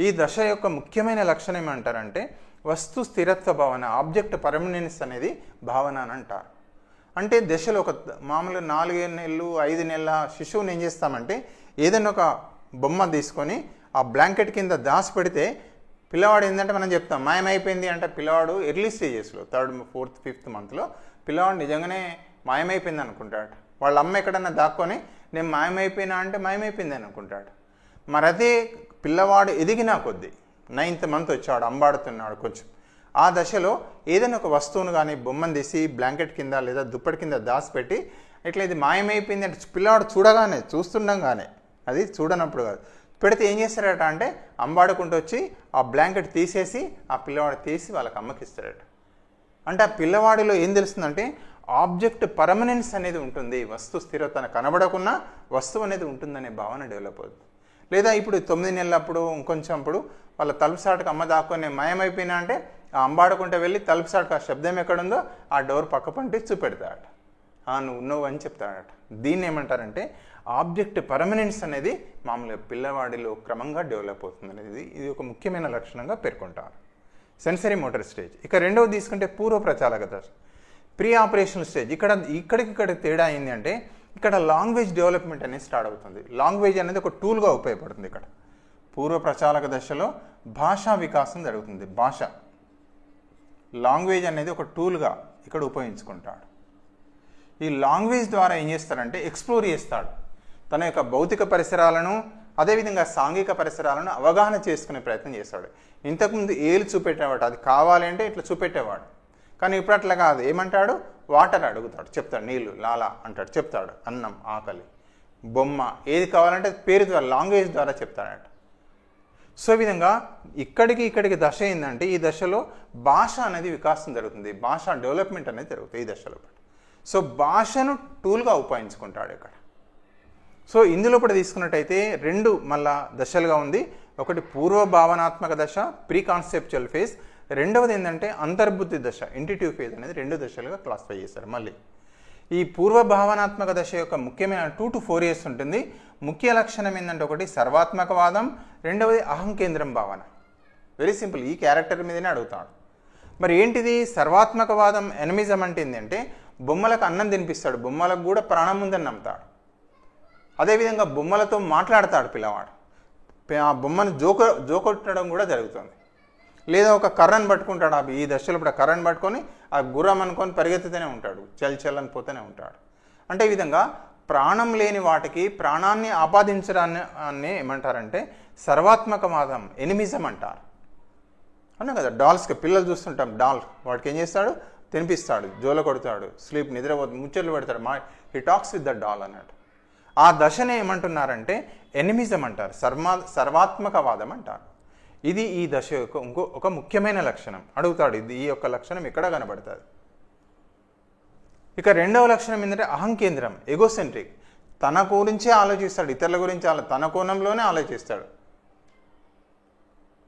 ఈ దశ యొక్క ముఖ్యమైన లక్షణం ఏమంటారంటే వస్తు స్థిరత్వ భావన, ఆబ్జెక్ట్ పర్మనెన్స్ అనేది భావన అని అంటారు. అంటే దశలో ఒక మామూలు 4 నెలలు 5 నెలల శిశువుని ఏం చేస్తామంటే ఏదైనా ఒక బొమ్మ తీసుకొని ఆ బ్లాంకెట్ కింద దాచి పెడితే పిల్లవాడు ఏంటంటే మనం చెప్తాం మాయమైపోయింది అంటే పిల్లవాడు ఎర్లీ స్టేజెస్లో 3rd, 4th, 5th మంత్లో పిల్లవాడు నిజంగానే మాయమైపోయింది అనుకుంటాడు. వాళ్ళ అమ్మ ఎక్కడన్నా దాక్కొని నేను మాయమైపోయినా అంటే మాయమైపోయింది అనుకుంటాడు. మరి అదే పిల్లవాడు ఎదిగినా కొద్దీ 9th మంత్ వచ్చాడు, అంబాడుతున్నాడు కొంచెం, ఆ దశలో ఏదైనా ఒక వస్తువును కానీ బొమ్మను తీసి బ్లాంకెట్ కింద లేదా దుప్పటి కింద దాచిపెట్టి ఇట్లా ఇది మాయమైపోయింది అంటే పిల్లవాడు చూస్తుండగానే, అది చూడనప్పుడు కాదు, పెడితే ఏం చేస్తారట అంటే అంబాడుకుంటూ వచ్చి ఆ బ్లాంకెట్ తీసేసి ఆ పిల్లవాడు తీసి వాళ్ళకి అమ్మకి ఇస్తారట. అంటే ఆ పిల్లవాడిలో ఏం తెలుస్తుందంటే ఆబ్జెక్ట్ పర్మనెన్స్ అనేది ఉంటుంది, వస్తు స్థిరత కనబడకున్నా వస్తువు అనేది ఉంటుందనే భావన డెవలప్ అవుతుంది. లేదా ఇప్పుడు 9 నెలలప్పుడు ఇంకొంచెం అప్పుడు వాళ్ళ తలుపు సాటుకు అమ్మ దాక్కొని మాయమైపోయినా అంటే ఆ అంబాడుకుంటే వెళ్ళి తలుపు సాటుకు ఆ శబ్దం ఎక్కడుందో ఆ డోర్ పక్క పంటి చూపెడతాడట, నువ్వు ఉన్నావు అని చెప్తాడట. దీన్ని ఏమంటారంటే ఆబ్జెక్ట్ పర్మనెన్స్ అనేది మామూలుగా పిల్లవాడిలో క్రమంగా డెవలప్ అవుతుంది అనేది ఇది ఒక ముఖ్యమైన లక్షణంగా పేర్కొంటారు. Sensory motor stage. ఇక రెండవది తీసుకుంటే పూర్వ ప్రచాలక దశ, ప్రీ ఆపరేషనల్ స్టేజ్. ఇక్కడికి తేడా ఏంటి అంటే ఇక్కడ లాంగ్వేజ్ డెవలప్మెంట్ అనేది స్టార్ట్ అవుతుంది. లాంగ్వేజ్ అనేది ఒక టూల్గా ఉపయోగపడుతుంది. ఇక్కడ పూర్వ ప్రచాలక దశలో భాషా వికాసం జరుగుతుంది. లాంగ్వేజ్ అనేది ఒక టూల్గా ఇక్కడ ఉపయోగించుకుంటాడు. ఈ లాంగ్వేజ్ ద్వారా ఏం చేస్తాడంటే ఎక్స్ప్లోర్ చేస్తాడు, తన యొక్క భౌతిక పరిసరాలను అదేవిధంగా సాంఘిక పరిసరాలను అవగాహన చేసుకునే ప్రయత్నం చేస్తాడు. ఇంతకుముందు ఏలు చూపెట్టేవాడు, అది కావాలి అంటే ఇట్లా చూపెట్టేవాడు, కానీ ఇప్పుడు అట్లా కాదు. ఏమంటాడు? వాటర్ అడుగుతాడు, చెప్తాడు, నీళ్ళు లాలా అంటాడు, చెప్తాడు, అన్నం, ఆకలి, బొమ్మ, ఏది కావాలంటే పేరు ద్వారా లాంగ్వేజ్ ద్వారా చెప్తాడట. సో ఈ విధంగా ఇక్కడికి దశ ఏంటంటే ఈ దశలో భాష అనేది వికాసం జరుగుతుంది, భాష డెవలప్మెంట్ అనేది జరుగుతుంది ఈ దశలో. సో భాషను టూల్గా ఉపయోగించుకుంటాడు ఇక్కడ. సో ఇందులో కూడా తీసుకున్నట్టయితే 2 మళ్ళా దశలుగా ఉంది. ఒకటి పూర్వ భావనాత్మక దశ, ప్రీ కాన్సెప్చువల్ ఫేజ్. రెండవది ఏంటంటే అంతర్బుద్ధి దశ, ఇంటిట్యూవ్ ఫేజ్ అనేది 2 దశలుగా క్లాసిఫై చేశారు. మళ్ళీ ఈ పూర్వ భావనాత్మక దశ యొక్క ముఖ్యమైన 2 to 4 years ఉంటుంది. ముఖ్య లక్షణం ఏంటంటే ఒకటి సర్వాత్మకవాదం, రెండవది అహంకేంద్రం భావన. వెరీ సింపుల్, ఈ క్యారెక్టర్ మీదనే అడుగుతాడు. మరి ఏంటిది సర్వాత్మకవాదం? ఎనిమిజం అంటే ఏంటంటే బొమ్మలకు అన్నం తినిపిస్తాడు, బొమ్మలకు కూడా ప్రాణం ఉందని నమ్ముతాడు. అదేవిధంగా బొమ్మలతో మాట్లాడతాడు పిల్లవాడు, ఆ బొమ్మను జోకొట్టడం కూడా జరుగుతుంది. లేదా ఒక కర్రను పట్టుకుంటాడు, ఈ దశలో ఇప్పుడు కర్రను పట్టుకొని ఆ గుర్రం అనుకొని పరిగెత్తుతూనే ఉంటాడు, చల్లని పోతూనే ఉంటాడు. అంటే ఈ విధంగా ప్రాణం లేని వాటికి ప్రాణాన్ని ఆపాదించడాన్ని ఏమంటారంటే సర్వాత్మకవాదం, ఎనిమిజం అంటారు. అన్నా కదా, డాల్స్కి పిల్లలు చూస్తుంటాం, డాల్ వాడికి ఏం చేస్తాడు? తినిపిస్తాడు, జోల కొడతాడు, స్లీప్ నిద్రపోతుంది, ముచ్చట్లు పెడతాడు, he talks with the doll అన్నట్టు. ఆ దశనే ఏమంటున్నారంటే ఎనిమిజం అంటారు, సర్వాత్మకవాదం అంటారు. ఇది ఈ దశ యొక్క ఒక ముఖ్యమైన లక్షణం. అడుగుతాడు, ఈ యొక్క లక్షణం ఎక్కడ కనబడుతుంది? ఇక రెండవ లక్షణం ఏంటంటే అహంకేంద్రం, ఎగోసెంట్రిక్. తన గురించే ఆలోచిస్తాడు, ఇతరుల గురించి తన కోణంలోనే ఆలోచిస్తాడు.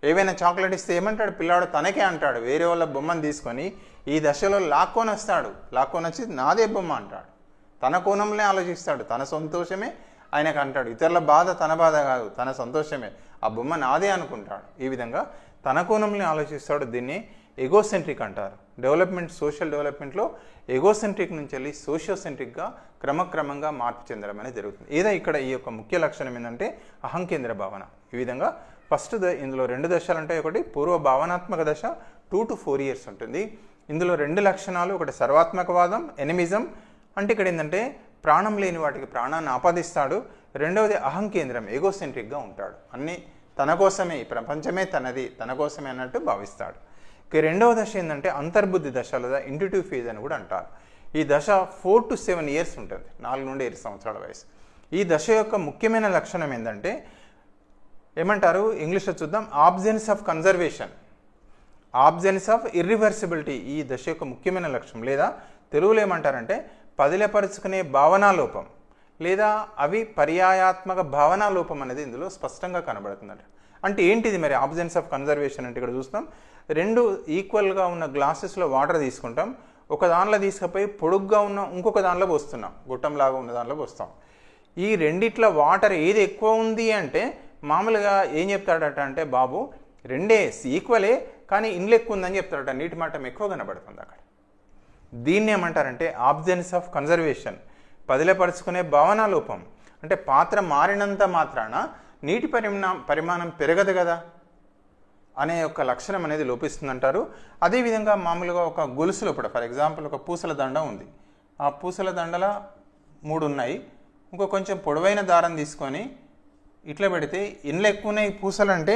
ఏవైనా చాక్లెట్ ఇస్తే ఏమంటాడు పిల్లాడు? తనకే అంటాడు. వేరే వాళ్ళ బొమ్మను తీసుకొని ఈ దశలో లాక్కొని వచ్చి నాదే బొమ్మ అంటాడు. తన కోణంలో ఆలోచిస్తాడు, తన సంతోషమే ఆయనకు అంటాడు. ఇతరుల బాధ తన బాధ కాదు, తన సంతోషమే, ఆ బొమ్మ నాదే అనుకుంటాడు. ఈ విధంగా తన కోణంలో ఆలోచిస్తాడు. దీన్ని ఎగోసెంట్రిక్ అంటారు. సోషల్ డెవలప్మెంట్లో ఎగోసెంట్రిక్ నుంచి వెళ్ళి సోషియోసెంట్రిక్గా క్రమక్రమంగా మార్పు చెందడం అనేది జరుగుతుంది. ఇక్కడ ఈ యొక్క ముఖ్య లక్షణం ఏంటంటే అహంకేంద్ర భావన. ఈ విధంగా ఫస్ట్ ఇందులో 2 దశలు ఉంటాయి. ఒకటి పూర్వ భావనాత్మక దశ 2 to 4 years ఉంటుంది. ఇందులో 2 లక్షణాలు, ఒకటి సర్వాత్మకవాదం, ఎనిమిజం. అంటే ఇక్కడ ఏంటంటే ప్రాణం లేని వాటికి ప్రాణాన్ని ఆపాదిస్తాడు. రెండవది అహంకేంద్రం, ఎగోసెంట్రిక్గా ఉంటాడు. అన్నీ తన కోసమే, ఈ ప్రపంచమే తనది, తన కోసమే అన్నట్టు భావిస్తాడు. ఇక రెండవ దశ ఏంటంటే అంతర్బుద్ధి దశ లేదా ఇంటిట్యూవ్ ఫేజ్ అని కూడా అంటారు. ఈ దశ 4 to 7 years ఉంటుంది, 4 నుండి 7 సంవత్సరాల వయసు. ఈ దశ యొక్క ముఖ్యమైన లక్షణం ఏంటంటే ఏమంటారు? ఇంగ్లీష్లో చూద్దాం, absence of conservation, absence of irreversibility. ఈ దశ యొక్క ముఖ్యమైన లక్షణం. లేదా తెలుగులో ఏమంటారంటే పదిలపరుచుకునే భావనాలోపం లేదా అవి పర్యాయాత్మక భావనాలోపం అనేది ఇందులో స్పష్టంగా కనబడుతుందంట. అంటే ఏంటిది మరి ఆబ్సెన్స్ ఆఫ్ కన్జర్వేషన్ అంటే? ఇక్కడ చూస్తాం, 2 ఈక్వల్గా ఉన్న గ్లాసెస్లో వాటర్ తీసుకుంటాం, ఒక దానిలో తీసుకుపోయి పొడుగ్గా ఉన్న ఇంకొక దానిలో పోస్తున్నాం, గుట్టంలాగా ఉన్న దానిలో పోస్తాం. ఈ రెండిట్ల వాటర్ ఏది ఎక్కువ ఉంది అంటే మామూలుగా ఏం చెప్తాడట అంటే, బాబు 2 ఈక్వలే కానీ ఇండ్లు ఎక్కువ ఉందని చెప్తాడట, నీటి మట్టం ఎక్కువ కనబడుతుంది అక్కడ. దీన్ని ఏమంటారంటే ఆబ్సెన్స్ ఆఫ్ కన్జర్వేషన్, పదిలపరుచుకునే భావనాలోపం. అంటే పాత్ర మారినంత మాత్రాన నీటి పరిమాణం పెరగదు కదా అనే ఒక లక్షణం అనేది లోపిస్తుందంటారు. అదేవిధంగా మామూలుగా ఒక గొలుసు లోపల, ఫర్ ఎగ్జాంపుల్ ఒక పూసల దండ ఉంది, ఆ పూసల దండల 3 ఉన్నాయి, ఇంకో కొంచెం పొడవైన దారం తీసుకొని ఇట్లా పెడితే ఇండ్లు ఎక్కువ ఉన్నాయి పూసలు అంటే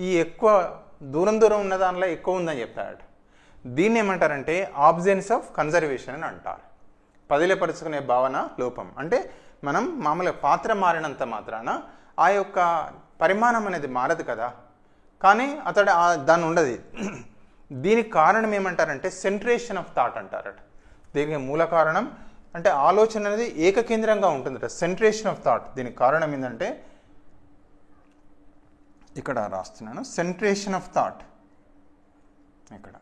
ఈ ఎక్కువ దూరం ఉన్న దానిలో ఎక్కువ ఉందని చెప్తాడట. దీన్ని ఏమంటారంటే ఆబ్సెన్స్ ఆఫ్ కన్జర్వేషన్ అని అంటారు. పదిలపరుచుకునే భావన లోపం. అంటే మనం మామూలుగా పాత్ర మారినంత మాత్రాన ఆ యొక్క పరిమాణం అనేది మారదు కదా, కానీ అతడు దాన్ని ఉండదు. దీనికి కారణం ఏమంటారంటే సెంట్రేషన్ ఆఫ్ థాట్ అంటారట. దీనికి మూల కారణం అంటే ఆలోచన అనేది ఏకకేంద్రంగా ఉంటుందట, సెంట్రేషన్ ఆఫ్ థాట్. దీనికి కారణం ఏంటంటే ఇక్కడ రాస్తున్నాను, సెంట్రేషన్ ఆఫ్ థాట్. ఇక్కడ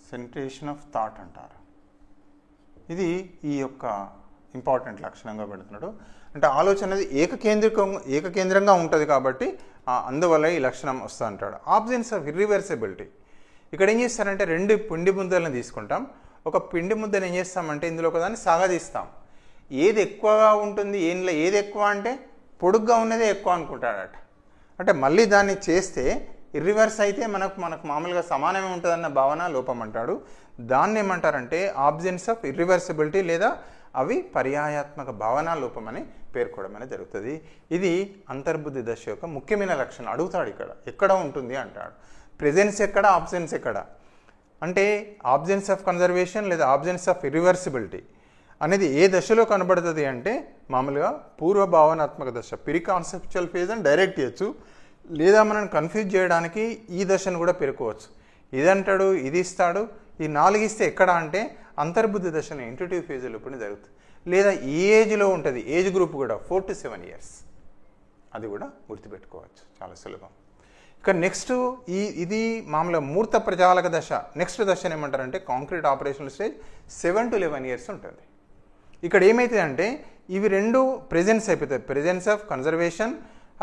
సెంట్రేషన్ ఆఫ్ థాట్ అంటారు. ఇది ఈ యొక్క ఇంపార్టెంట్ లక్షణంగా పెడుతున్నాడు. అంటే ఆలోచన అనేది ఏకకేంద్రంగా ఉంటుంది కాబట్టి అందువల్ల ఈ లక్షణం వస్తూ అంటాడు. Absence of irreversibility. ఇక్కడ ఏం చేస్తారంటే 2 పిండి ముద్దలను తీసుకుంటాం. ఒక పిండి ముద్దను ఏం చేస్తామంటే ఇందులో ఒకదాన్ని సాగదీస్తాం. ఏది ఎక్కువగా ఉంటుంది, ఏది ఎక్కువ అంటే పొడుగ్గా ఉన్నదే ఎక్కువ అనుకుంటాడట. అంటే మళ్ళీ దాన్ని చేస్తే ఇర్రివర్స్ అయితే మనకు మామూలుగా సమానమే ఉంటుందన్న భావన లోపం అంటాడు. దాన్ని ఏమంటారంటే ఆబ్సెన్స్ ఆఫ్ ఇర్రివర్సిబిలిటీ లేదా అవి పర్యాయాత్మక భావన లోపం అని పేర్కోవడం అనేది జరుగుతుంది. ఇది అంతర్బుద్ధి దశ యొక్క ముఖ్యమైన లక్షణం. అడుగుతాడు ఇక్కడ ఎక్కడ ఉంటుంది అంటాడు. ప్రెజెన్స్ ఎక్కడ, ఆబ్సెన్స్ ఎక్కడ అంటే ఆబ్సెన్స్ ఆఫ్ కన్జర్వేషన్ లేదా ఆబ్సెన్స్ ఆఫ్ ఇర్రివర్సిబిలిటీ అనేది ఏ దశలో కనబడుతుంది అంటే మామూలుగా పూర్వ భావనాత్మక దశ, ప్రీ కాన్సెప్చువల్ ఫేజ్ అని డైరెక్ట్ చేయొచ్చు, లేదా మనం కన్ఫ్యూజ్ చేయడానికి ఈ దశను కూడా పేర్కోవచ్చు. ఇదంటాడు, ఇది ఇస్తాడు, ఈ 4 ఇస్తే ఎక్కడ అంటే అంతర్బుద్ధి దశను ఇంట్యూటివ్ ఫేజ్ లోపల జరుగుతుంది. లేదా ఈ ఏజ్లో ఉంటుంది, ఏజ్ గ్రూప్ కూడా 4 to 7 years. అది కూడా గుర్తుపెట్టుకోవచ్చు, చాలా సులభం. ఇక నెక్స్ట్ ఇది మామూలుగా మూర్త ప్రజాలక దశ. నెక్స్ట్ దశను ఏమంటారంటే concrete operational stage 7 to 11 years ఉంటుంది. ఇక్కడ ఏమవుతుంది అంటే ఇవి 2 ప్రెజెన్స్ అయిపోతాయి, ప్రెజెన్స్ ఆఫ్ కన్జర్వేషన్,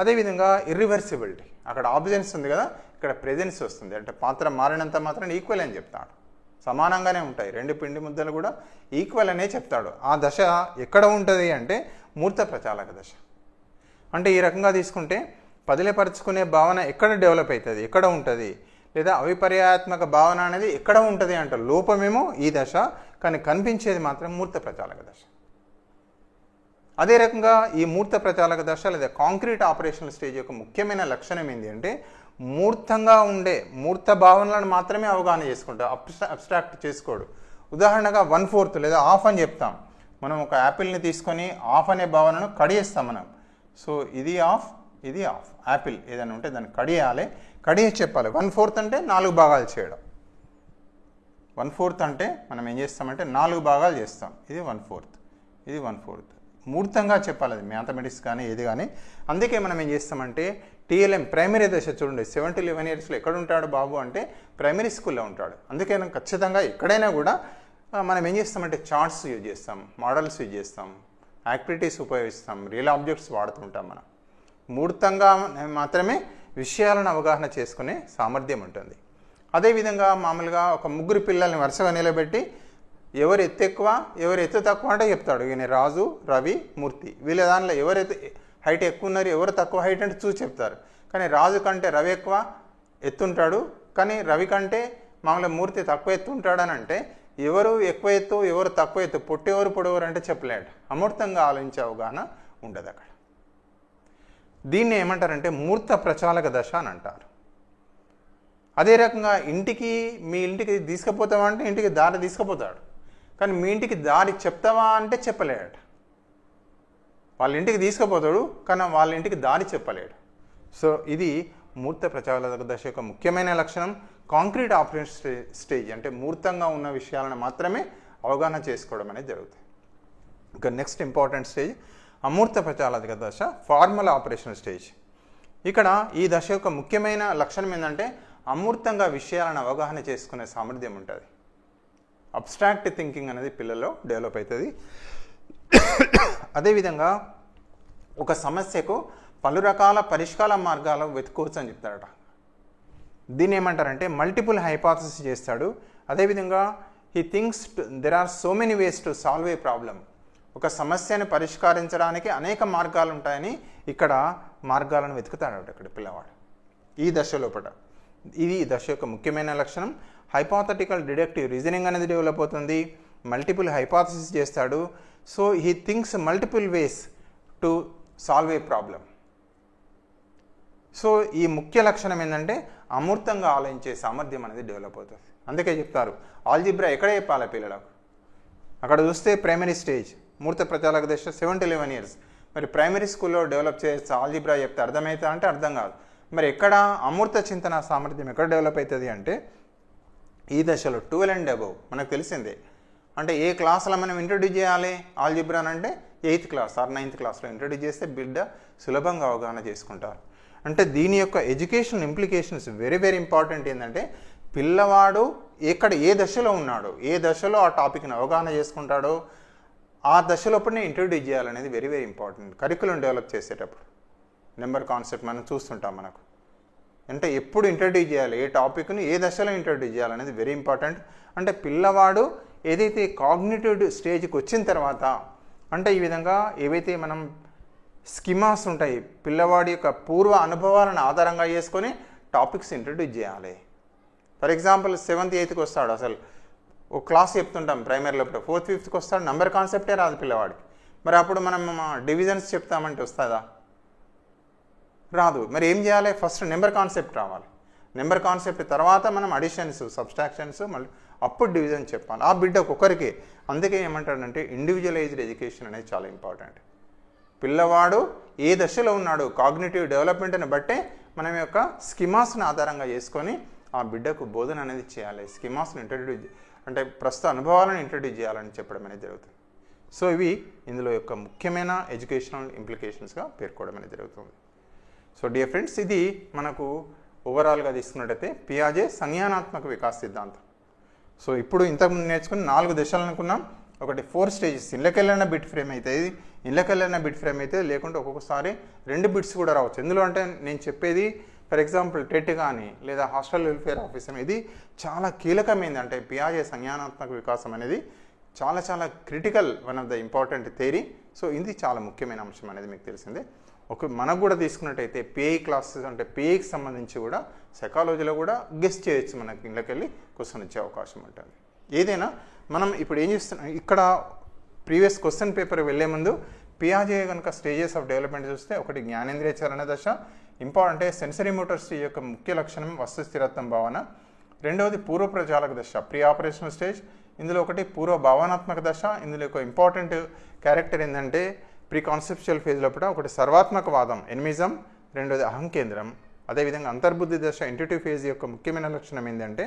అదేవిధంగా ఇర్రివర్సిబిలిటీ. అక్కడ ఆబ్సెన్స్ ఉంది కదా, ఇక్కడ ప్రెజెన్స్ వస్తుంది. అంటే పాత్ర మారినంత మాత్రం ఈక్వల్ అని చెప్తాడు, సమానంగానే ఉంటాయి 2 పిండి ముద్దలు కూడా ఈక్వల్ అనే చెప్తాడు. ఆ దశ ఎక్కడ ఉంటుంది అంటే మూర్త ప్రచాలక దశ. అంటే ఈ రకంగా తీసుకుంటే పదిలపరుచుకునే భావన ఎక్కడ డెవలప్ అవుతుంది, ఎక్కడ ఉంటుంది, లేదా అవిపర్యాత్మక భావన అనేది ఎక్కడ ఉంటుంది అంటే లోపమేమో ఈ దశ, కానీ కనిపించేది మాత్రం మూర్త ప్రచాలక దశ. అదే రకంగా ఈ మూర్త ప్రచాలక దశ లేదా కాంక్రీట్ ఆపరేషనల్ స్టేజ్ యొక్క ముఖ్యమైన లక్షణం ఏంటి అంటే మూర్తంగా ఉండే మూర్త భావనలను మాత్రమే అవగాహన చేసుకుంటాం, అబ్స్ట్రాక్ట్ చేసుకోడు. ఉదాహరణగా 1/4 లేదా హాఫ్ అని చెప్తాం. మనం ఒక యాపిల్ని తీసుకొని హాఫ్ అనే భావనను కడియేస్తాం మనం. సో ఇది హాఫ్, ఇది హాఫ్. యాపిల్ ఏదైనా ఉంటే దాన్ని కడియాలి, కడియేసి చెప్పాలి. 1/4 అంటే 4 భాగాలు చేయడం. 1/4 అంటే మనం ఏం చేస్తామంటే 4 భాగాలు చేస్తాం. ఇది 1/4, ఇది 1/4. మూర్తంగా చెప్పాలి అది, మ్యాథమెటిక్స్ కానీ ఏది కానీ. అందుకే మనం ఏం చేస్తామంటే టీఎల్ఎం ప్రైమరీ దశ చూడండి 7 to 11 yearsలో ఎక్కడ ఉంటాడు బాబు అంటే ప్రైమరీ స్కూల్లో ఉంటాడు. అందుకే ఖచ్చితంగా ఎక్కడైనా కూడా మనం ఏం చేస్తామంటే చార్ట్స్ యూజ్ చేస్తాం, మోడల్స్ యూజ్ చేస్తాం, యాక్టివిటీస్ ఉపయోగిస్తాం, రియల్ ఆబ్జెక్ట్స్ వాడుతుంటాం. మనం మూర్తంగా మాత్రమే విషయాలను అవగాహన చేసుకునే సామర్థ్యం ఉంటుంది. అదేవిధంగా మామూలుగా ఒక 3 పిల్లల్ని వరుసగా నిలబెట్టి ఎవరు ఎత్తు ఎక్కువ ఎవరు ఎత్తు తక్కువ అంటే చెప్తాడు. ఈయన రాజు, రవి, మూర్తి. వీళ్ళ దానిలో ఎవరైతే హైట్ ఎక్కువ ఉన్నారు, ఎవరు తక్కువ హైట్ అంటే చూసి చెప్తారు. కానీ రాజు కంటే రవి ఎక్కువ ఎత్తుంటాడు, కానీ రవి కంటే మామూలుగా మూర్తి తక్కువ ఎత్తు ఉంటాడని అంటే ఎవరు ఎక్కువ ఎత్తు ఎవరు తక్కువ ఎత్తు, పొట్టెవరు పొడవరు అంటే చెప్పలేడు. అమూర్తంగా ఆలోచించే అవగాహన ఉండదు అక్కడ. దీన్ని ఏమంటారంటే మూర్త ప్రచాలక దశ అని అంటారు. అదే రకంగా మీ ఇంటికి తీసుకుపోతావా అంటే ఇంటికి దారి తీసుకుపోతాడు, కానీ మీ ఇంటికి దారి చెప్తావా అంటే చెప్పలేడు. వాళ్ళ ఇంటికి తీసుకుపోతాడు కానీ వాళ్ళ ఇంటికి దారి చెప్పలేడు. సో ఇది మూర్త ప్రచాలక దశ యొక్క ముఖ్యమైన లక్షణం. కాంక్రీట్ ఆపరేషన్ స్టేజ్ అంటే మూర్తంగా ఉన్న విషయాలను మాత్రమే అవగాహన చేసుకోవడం అనేది జరుగుతుంది. ఇక నెక్స్ట్ ఇంపార్టెంట్ స్టేజ్ అమూర్త ప్రచాలక దశ, ఫార్మల్ ఆపరేషన్ స్టేజ్. ఇక్కడ ఈ దశ యొక్క ముఖ్యమైన లక్షణం ఏంటంటే అమూర్తంగా విషయాలను అవగాహన చేసుకునే సామర్థ్యం ఉంటుంది. అబ్స్ట్రాక్ట్ థింకింగ్ అనేది పిల్లల్లో డెవలప్ అవుతుంది. అదేవిధంగా ఒక సమస్యకు పలు రకాల పరిష్కార మార్గాలు వెతుకోవచ్చు అని చెప్తాడట. దీన్ని ఏమంటారంటే మల్టిపుల్ హైపోథసిస్ చేస్తాడు. అదేవిధంగా he thinks there are so many ways to solve a problem. ఒక సమస్యను పరిష్కరించడానికి అనేక మార్గాలు ఉంటాయని ఇక్కడ మార్గాలను వెతుకుతాడు ఇక్కడ పిల్లవాడు ఈ దశ లోపల. ఇది ఈ దశ యొక్క ముఖ్యమైన లక్షణం. హైపోథెటికల్ డిడక్టివ్ రీజనింగ్ అనేది డెవలప్ అవుతుంది. మల్టిపుల్ హైపోథసిస్ చేస్తాడు. So he thinks multiple ways to solve A problem. So ఈ ముఖ్య లక్షణం ఏంటంటే అమూర్తంగా ఆలోచించే సామర్థ్యం అనేది డెవలప్ అవుతుంది. అందుకే చెప్తారు ఆల్జిబ్రా ఎక్కడ చెప్పాలి పిల్లలకు. అక్కడ చూస్తే ప్రైమరీ స్టేజ్ మూర్త ప్రచాలక దశ 7 to 11 years. మరి ప్రైమరీ స్కూల్లో డెవలప్ చేస్తే ఆల్జిబ్రా చెప్తే అర్థమవుతా అంటే అర్థం కాదు. మరి ఎక్కడ అమూర్త చింతన సామర్థ్యం ఎక్కడ డెవలప్ అవుతుంది అంటే ఈ దశలో 12 and above. మనకు తెలిసిందే. అంటే ఏ క్లాస్లో మనం ఇంట్రడ్యూస్ చేయాలి ఆల్జిబ్రాన్ అంటే 8th class or 9th classలో introduce చేస్తే బిడ్డ సులభంగా అవగాహన చేసుకుంటారు. అంటే దీని యొక్క education implications very very important. ఏంటంటే పిల్లవాడు ఏ దశలో ఉన్నాడో, ఏ దశలో ఆ టాపిక్ని అవగాహన చేసుకుంటాడో ఆ దశలోపనే ఇంట్రడ్యూస్ చేయాలనేది very very important. Curriculum develop చేసేటప్పుడు నెంబర్ కాన్సెప్ట్ మనం చూస్తుంటాం. మనకు అంటే ఎప్పుడు ఇంట్రడ్యూస్ చేయాలి, ఏ టాపిక్ని ఏ దశలో ఇంట్రడ్యూస్ చేయాలనేది వెరీ ఇంపార్టెంట్. అంటే పిల్లవాడు ఏదైతే కాగ్నిటివ్ స్టేజ్కి వచ్చిన తర్వాత అంటే ఈ విధంగా ఏవైతే మనం స్కిమాస్ ఉంటాయి పిల్లవాడి యొక్క పూర్వ అనుభవాలను ఆధారంగా చేసుకొని టాపిక్స్ ఇంట్రడ్యూస్ చేయాలి. ఫర్ ఎగ్జాంపుల్ 7th 8th వస్తాడు, అసలు ఒక క్లాస్ చెప్తుంటాం ప్రైమరీలో, 4th 5th వస్తాడు, నెంబర్ కాన్సెప్టే రాదు పిల్లవాడికి. మరి అప్పుడు మనం డివిజన్స్ చెప్తామంటే వస్తుందా? రాదు. మరి ఏం చేయాలి? ఫస్ట్ నెంబర్ కాన్సెప్ట్ రావాలి. నెంబర్ కాన్సెప్ట్ తర్వాత మనం అడిషన్స్, సబ్స్ట్రాక్షన్స్, మళ్ళీ అప్పుడు డివిజన్ చెప్పాలి ఆ బిడ్డకు ఒకరికి. అందుకే ఏమంటాడంటే ఇండివిజువలైజ్డ్ ఎడ్యుకేషన్ అనేది చాలా ఇంపార్టెంట్. పిల్లవాడు ఏ దశలో ఉన్నాడు కాగ్నిటివ్ డెవలప్మెంట్ని బట్టే మనం యొక్క స్కిమాస్ని ఆధారంగా చేసుకొని ఆ బిడ్డకు బోధన అనేది చేయాలి. స్కిమాస్ని ఇంట్రడ్యూస్ అంటే ప్రస్తుత అనుభవాలను ఇంట్రడ్యూస్ చేయాలని చెప్పడం అనేది జరుగుతుంది. సో ఇవి ఇందులో యొక్క ముఖ్యమైన ఎడ్యుకేషనల్ ఇంప్లికేషన్స్గా పేర్కోవడం అనేది జరుగుతుంది. సో డియర్ ఫ్రెండ్స్, ఇది మనకు ఓవరాల్గా తీసుకున్నట్టయితే పియాజే సంజ్ఞానాత్మక వికాస సిద్ధాంతం. సో ఇప్పుడు ఇంతకుముందు నేర్చుకుని 4 దశలు అనుకున్నాం. ఒకటి 4 stages, ఇళ్ళకెళ్ళిన బిట్ ఫ్రేమ్ అయితే ఇది ఇళ్ళకెళ్ళిన బిట్ ఫ్రేమ్ అయితే, లేకుంటే ఒక్కొక్కసారి 2 బిట్స్ కూడా రావచ్చు. ఎందులో అంటే నేను చెప్పేది ఫర్ ఎగ్జాంపుల్ టెట్ కానీ లేదా హాస్టల్ వెల్ఫేర్ ఆఫీసర్, ఇది చాలా కీలకమైంది. అంటే పియాజే సంజ్ఞానాత్మక వికాసం అనేది చాలా చాలా critical, one of the important theory. So ఇది చాలా ముఖ్యమైన అంశం అనేది మీకు తెలిసిందే. మనకు కూడా తీసుకున్నట్టయితే పిఐ క్లాసెస్ అంటే పిఐకి సంబంధించి కూడా సైకాలజీలో కూడా గెస్ట్ చేయొచ్చు. మనకి ఇళ్ళకెళ్ళి క్వశ్చన్ వచ్చే అవకాశం ఉంటుంది. ఏదైనా మనం ఇప్పుడు ఏం చేస్తున్నాం, ఇక్కడ ప్రీవియస్ క్వశ్చన్ పేపర్ వెళ్లే ముందు పియాజే కనుక స్టేజెస్ ఆఫ్ డెవలప్మెంట్ చూస్తే ఒకటి జ్ఞానేంద్రియ చలన దశ, అంటే సెన్సరీ మోటార్ స్టేజ్ యొక్క ముఖ్య లక్షణం వస్తు స్థిరత్వం భావన. రెండవది పూర్వ ప్రచాలక దశ, ప్రీ ఆపరేషనల్ స్టేజ్. ఇందులో ఒకటి పూర్వ భావనాత్మక దశ. ఇందులో ఒక ఇంపార్టెంట్ క్యారెక్టర్ ఏంటంటే ప్రీ కాన్సెప్చువల్ ఫేజ్ లోపల ఒకటి సర్వాత్మకవాదం, ఎనిమిజం, రెండోది అహంకేంద్రం. అదేవిధంగా అంతర్బుద్ధి దశ ఇంట్యూటివ్ ఫేజ్ యొక్క ముఖ్యమైన లక్షణం ఏంటంటే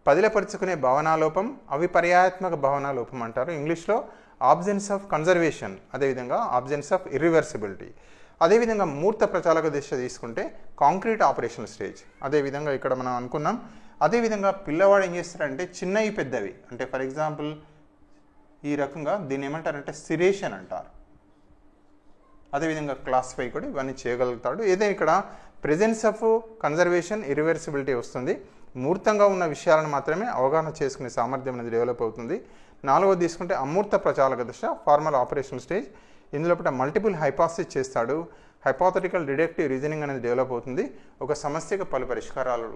పదిలపరుచుకునే భావనాలోపం, అవిపర్యాత్మక భావనాలోపం అంటారు ఇంగ్లీష్లో. ఆబ్సెన్స్ ఆఫ్ కన్జర్వేషన్, అదేవిధంగా ఆబ్సెన్స్ ఆఫ్ ఇర్రివర్సిబిలిటీ. అదేవిధంగా మూర్త ప్రచాలక దశ తీసుకుంటే కాంక్రీట్ ఆపరేషనల్ స్టేజ్. అదేవిధంగా ఇక్కడ మనం అనుకున్నాం. అదేవిధంగా పిల్లవాడు ఏం చేస్తారంటే చిన్నవి పెద్దవి, అంటే ఫర్ ఎగ్జాంపుల్ ఈ రకంగా దీన్ని ఏమంటారంటే సిరేషన్ అంటారు. అదేవిధంగా క్లాస్ 5 కూడా ఇవన్నీ చేయగలుగుతాడు. ఏదో ఇక్కడ ప్రెజెన్స్ ఆఫ్ కన్జర్వేషన్, ఇర్రివర్సిబిలిటీ వస్తుంది. మూర్తంగా ఉన్న విషయాలను మాత్రమే అవగాహన చేసుకునే సామర్థ్యం అనేది డెవలప్ అవుతుంది. 4వది తీసుకుంటే అమూర్త ప్రచాలక దశ, ఫార్మల్ ఆపరేషనల్ స్టేజ్. ఇందులో మల్టిపుల్ హైపోథసిస్ చేస్తాడు. హైపోథెటికల్ డిడక్టివ్ రీజనింగ్ అనేది డెవలప్ అవుతుంది. ఒక సమస్యకు పలు పరిష్కారాలు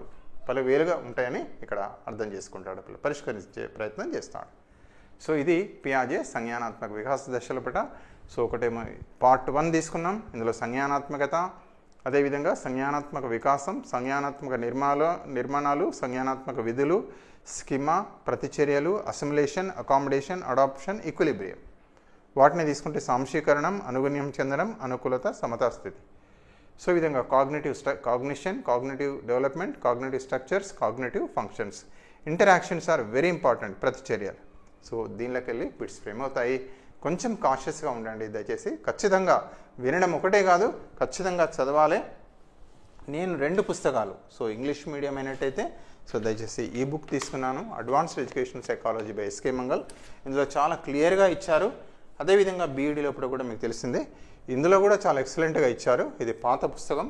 పలు వేలుగా ఉంటాయని ఇక్కడ అర్థం చేసుకుంటాడు, పరిష్కరించే ప్రయత్నం చేస్తాడు. సో ఇది పియాజే సంజ్ఞానాత్మక వికాస దశల పట. సో ఒకటేమో పార్ట్ 1 తీసుకున్నాం. ఇందులో సంజ్ఞానాత్మకత, అదేవిధంగా సంజ్ఞానాత్మక వికాసం, సంజ్ఞానాత్మక నిర్మాణాలు, సంజ్ఞానాత్మక విధులు, స్కిమా, ప్రతిచర్యలు, అసిమిలేషన్, అకామిడేషన్, అడాప్షన్, ఈక్విలిబ్రియం. వాటిని తీసుకుంటే సాంశీకరణం, అనుగుణ్యం చెందడం, అనుకూలత, సమతాస్థితి. సో ఈ విధంగా cognition, cognitive development, cognitive structures, cognitive functions, interactions are very important. ప్రతిచర్యలు. సో దీనిలోకి వెళ్ళి బిట్స్ ఫ్రేమ్ అవుతాయి. కొంచెం కాషియస్గా ఉండండి దయచేసి. ఖచ్చితంగా వినడం ఒకటే కాదు, ఖచ్చితంగా చదవాలి. నేను 2 పుస్తకాలు, సో ఇంగ్లీష్ మీడియం అయినట్టయితే సో దయచేసి ఈ బుక్ తీసుకున్నాను, advanced education psychology by S K Mangal. ఇందులో చాలా క్లియర్గా ఇచ్చారు. అదేవిధంగా బీఈడీ లోపల కూడా మీకు తెలిసిందే, ఇందులో కూడా చాలా ఎక్సలెంట్గా ఇచ్చారు. ఇది పాత పుస్తకం.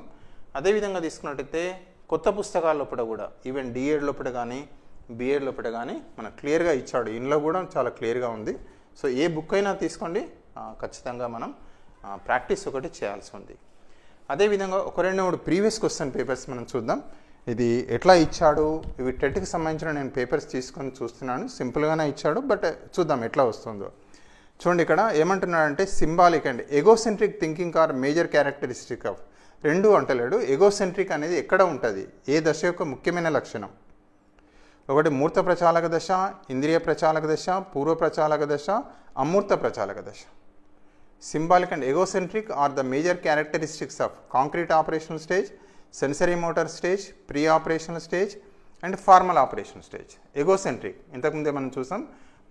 అదేవిధంగా తీసుకున్నట్టయితే కొత్త పుస్తకాల లోపల కూడా ఈవెన్ డిఎడ్ లోపల కానీ బిఎడ్ లోపల కానీ మనకు క్లియర్గా ఇచ్చాడు. ఇందులో కూడా చాలా క్లియర్గా ఉంది. సో ఏ బుక్ అయినా తీసుకోండి, ఖచ్చితంగా మనం ప్రాక్టీస్ ఒకటి చేయాల్సి ఉంది. అదేవిధంగా ఒక 2-3 ప్రీవియస్ క్వశ్చన్ పేపర్స్ మనం చూద్దాం. ఇది ఎట్లా ఇచ్చాడు, ఇవి టెట్కి సంబంధించిన నేను పేపర్స్ తీసుకొని చూస్తున్నాను. సింపుల్గానే ఇచ్చాడు, బట్ చూద్దాం ఎట్లా వస్తుందో. చూడండి ఇక్కడ ఏమంటున్నాడంటే symbolic and egocentric thinking are major characteristic of. రెండు అంటలేడు. ఎగోసెంట్రిక్ అనేది ఎక్కడ ఉంటుంది, ఏ దశ యొక్క ముఖ్యమైన లక్షణం. ఒకటి మూర్త ప్రచాలక దశ, ఇంద్రియ ప్రచాలక దశ, పూర్వ ప్రచాలక దశ, అమూర్త ప్రచాలక దశ. Symbolic and egocentric are the major characteristics of concrete operational stage, sensory motor stage, pre operational stage and formal operation stage. Egocentric ఇంతకుముందే మనం చూసాం,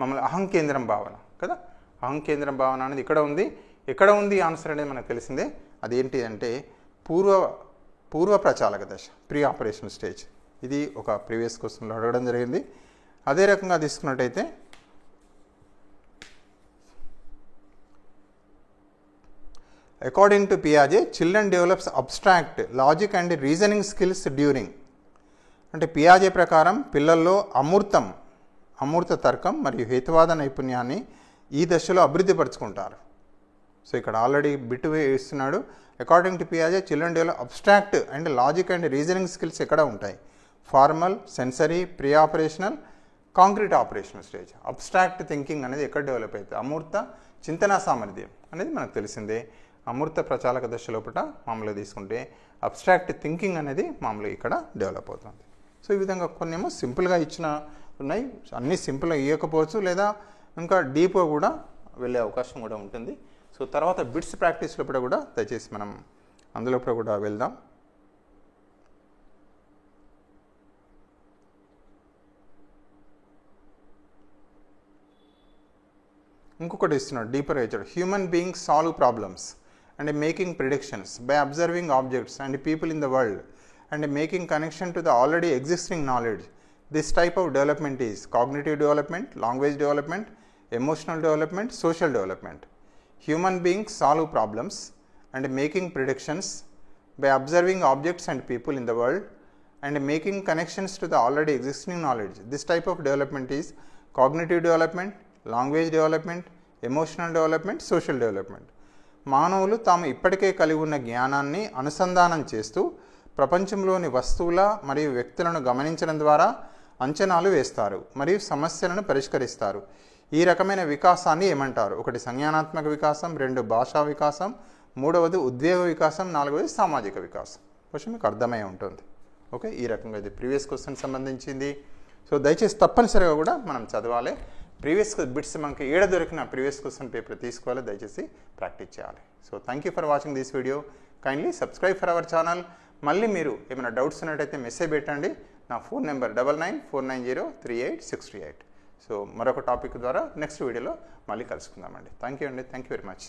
మమ్మల్ని అహంకేంద్రం భావన కదా. అహంకేంద్రం భావన అనేది ఇక్కడ ఉంది. ఎక్కడ ఉంది ఆన్సర్ అనేది మనకు తెలిసిందే. అదేంటి అంటే పూర్వ ప్రచాలక దశ, ప్రీ ఆపరేషన్ స్టేజ్. ఇది ఒక ప్రీవియస్ క్వశ్చన్లో అడగడం జరిగింది. అదే రకంగా తీసుకున్నట్టయితే అకార్డింగ్ టు పియాజే children develops abstract logic and reasoning skills during. అంటే పియాజే ప్రకారం పిల్లల్లో అమూర్త తర్కం మరియు హేతువాద నైపుణ్యాన్ని ఈ దశలో అభివృద్ధిపరుచుకుంటారు. సో ఇక్కడ ఆల్రెడీ బిట్ ఇస్తున్నాడు. అకార్డింగ్ టు పియాజే children develop abstract and logic and reasoning skills ఎక్కడ ఉంటాయి, formal, sensory, pre operational, concrete operational stage. Abstract thinking అనేది ఎక్కడ డెవలప్ అవుతుంది, అమూర్త చింతనా సామర్థ్యం అనేది మనకు తెలిసిందే. అమూర్త ప్రచాలక దశ లోపల మామూలుగా తీసుకుంటే అబ్స్ట్రాక్ట్ థింకింగ్ అనేది మామూలుగా ఇక్కడ డెవలప్ అవుతుంది. సో ఈ విధంగా కొన్ని ఏమో సింపుల్గా ఇచ్చిన ఉన్నాయి, అన్నీ సింపుల్గా ఇవ్వకపోవచ్చు, లేదా ఇంకా డీప్గా కూడా వెళ్ళే అవకాశం కూడా ఉంటుంది. సో తర్వాత బిట్స్ ప్రాక్టీస్ లోపల కూడా దయచేసి మనం అందులోపల కూడా వెళ్దాం. ఇంకొకటి ఇస్తున్నాడు డీపర్ ఇచ్చాడు. Human beings solve problems and making predictions by observing objects and people in the world and making connection to the already existing knowledge. This type of development is cognitive development, language development, emotional development, social development. Human beings solve problems and making predictions by observing objects and people in the world and making connections to the already existing knowledge. This type of development is cognitive development, language development, emotional development, social development. మానవులు తాము ఇప్పటికే కలిగి ఉన్న జ్ఞానాన్ని అనుసంధానం చేస్తూ ప్రపంచంలోని వస్తువుల మరియు వ్యక్తులను గమనించడం ద్వారా అంచనాలు వేస్తారు మరియు సమస్యలను పరిష్కరిస్తారు. ఈ రకమైన వికాసాన్ని ఏమంటారు? ఒకటి సంజ్ఞానాత్మక వికాసం, రెండు భాషా వికాసం, మూడవది ఉద్వేగ వికాసం, నాలుగవది సామాజిక వికాసం. క్వశ్చన్ మీకు అర్థమై ఉంటుంది. ఓకే, ఈ రకంగా ఇది ప్రీవియస్ క్వశ్చన్ సంబంధించింది. సో దయచేసి తప్పనిసరిగా కూడా మనం చదవాలి. ప్రీవియస్ బిట్స్ మనకి ఏడ దొరికిన ప్రీవియస్ క్వశ్చన్ పేపర్ తీసుకోవాలి, దయచేసి ప్రాక్టీస్ చేయాలి. So thank you for watching this video. Kindly subscribe for our channel. మళ్ళీ మీరు ఏమైనా డౌట్స్ ఉన్నట్టయితే మెసేజ్ పెట్టండి. నా ఫోన్ నెంబర్ 9949038638. సో మరొక టాపిక్ ద్వారా నెక్స్ట్ వీడియోలో మళ్ళీ కలుసుకుందామండి. థ్యాంక్ యూ అండి. Thank you very much.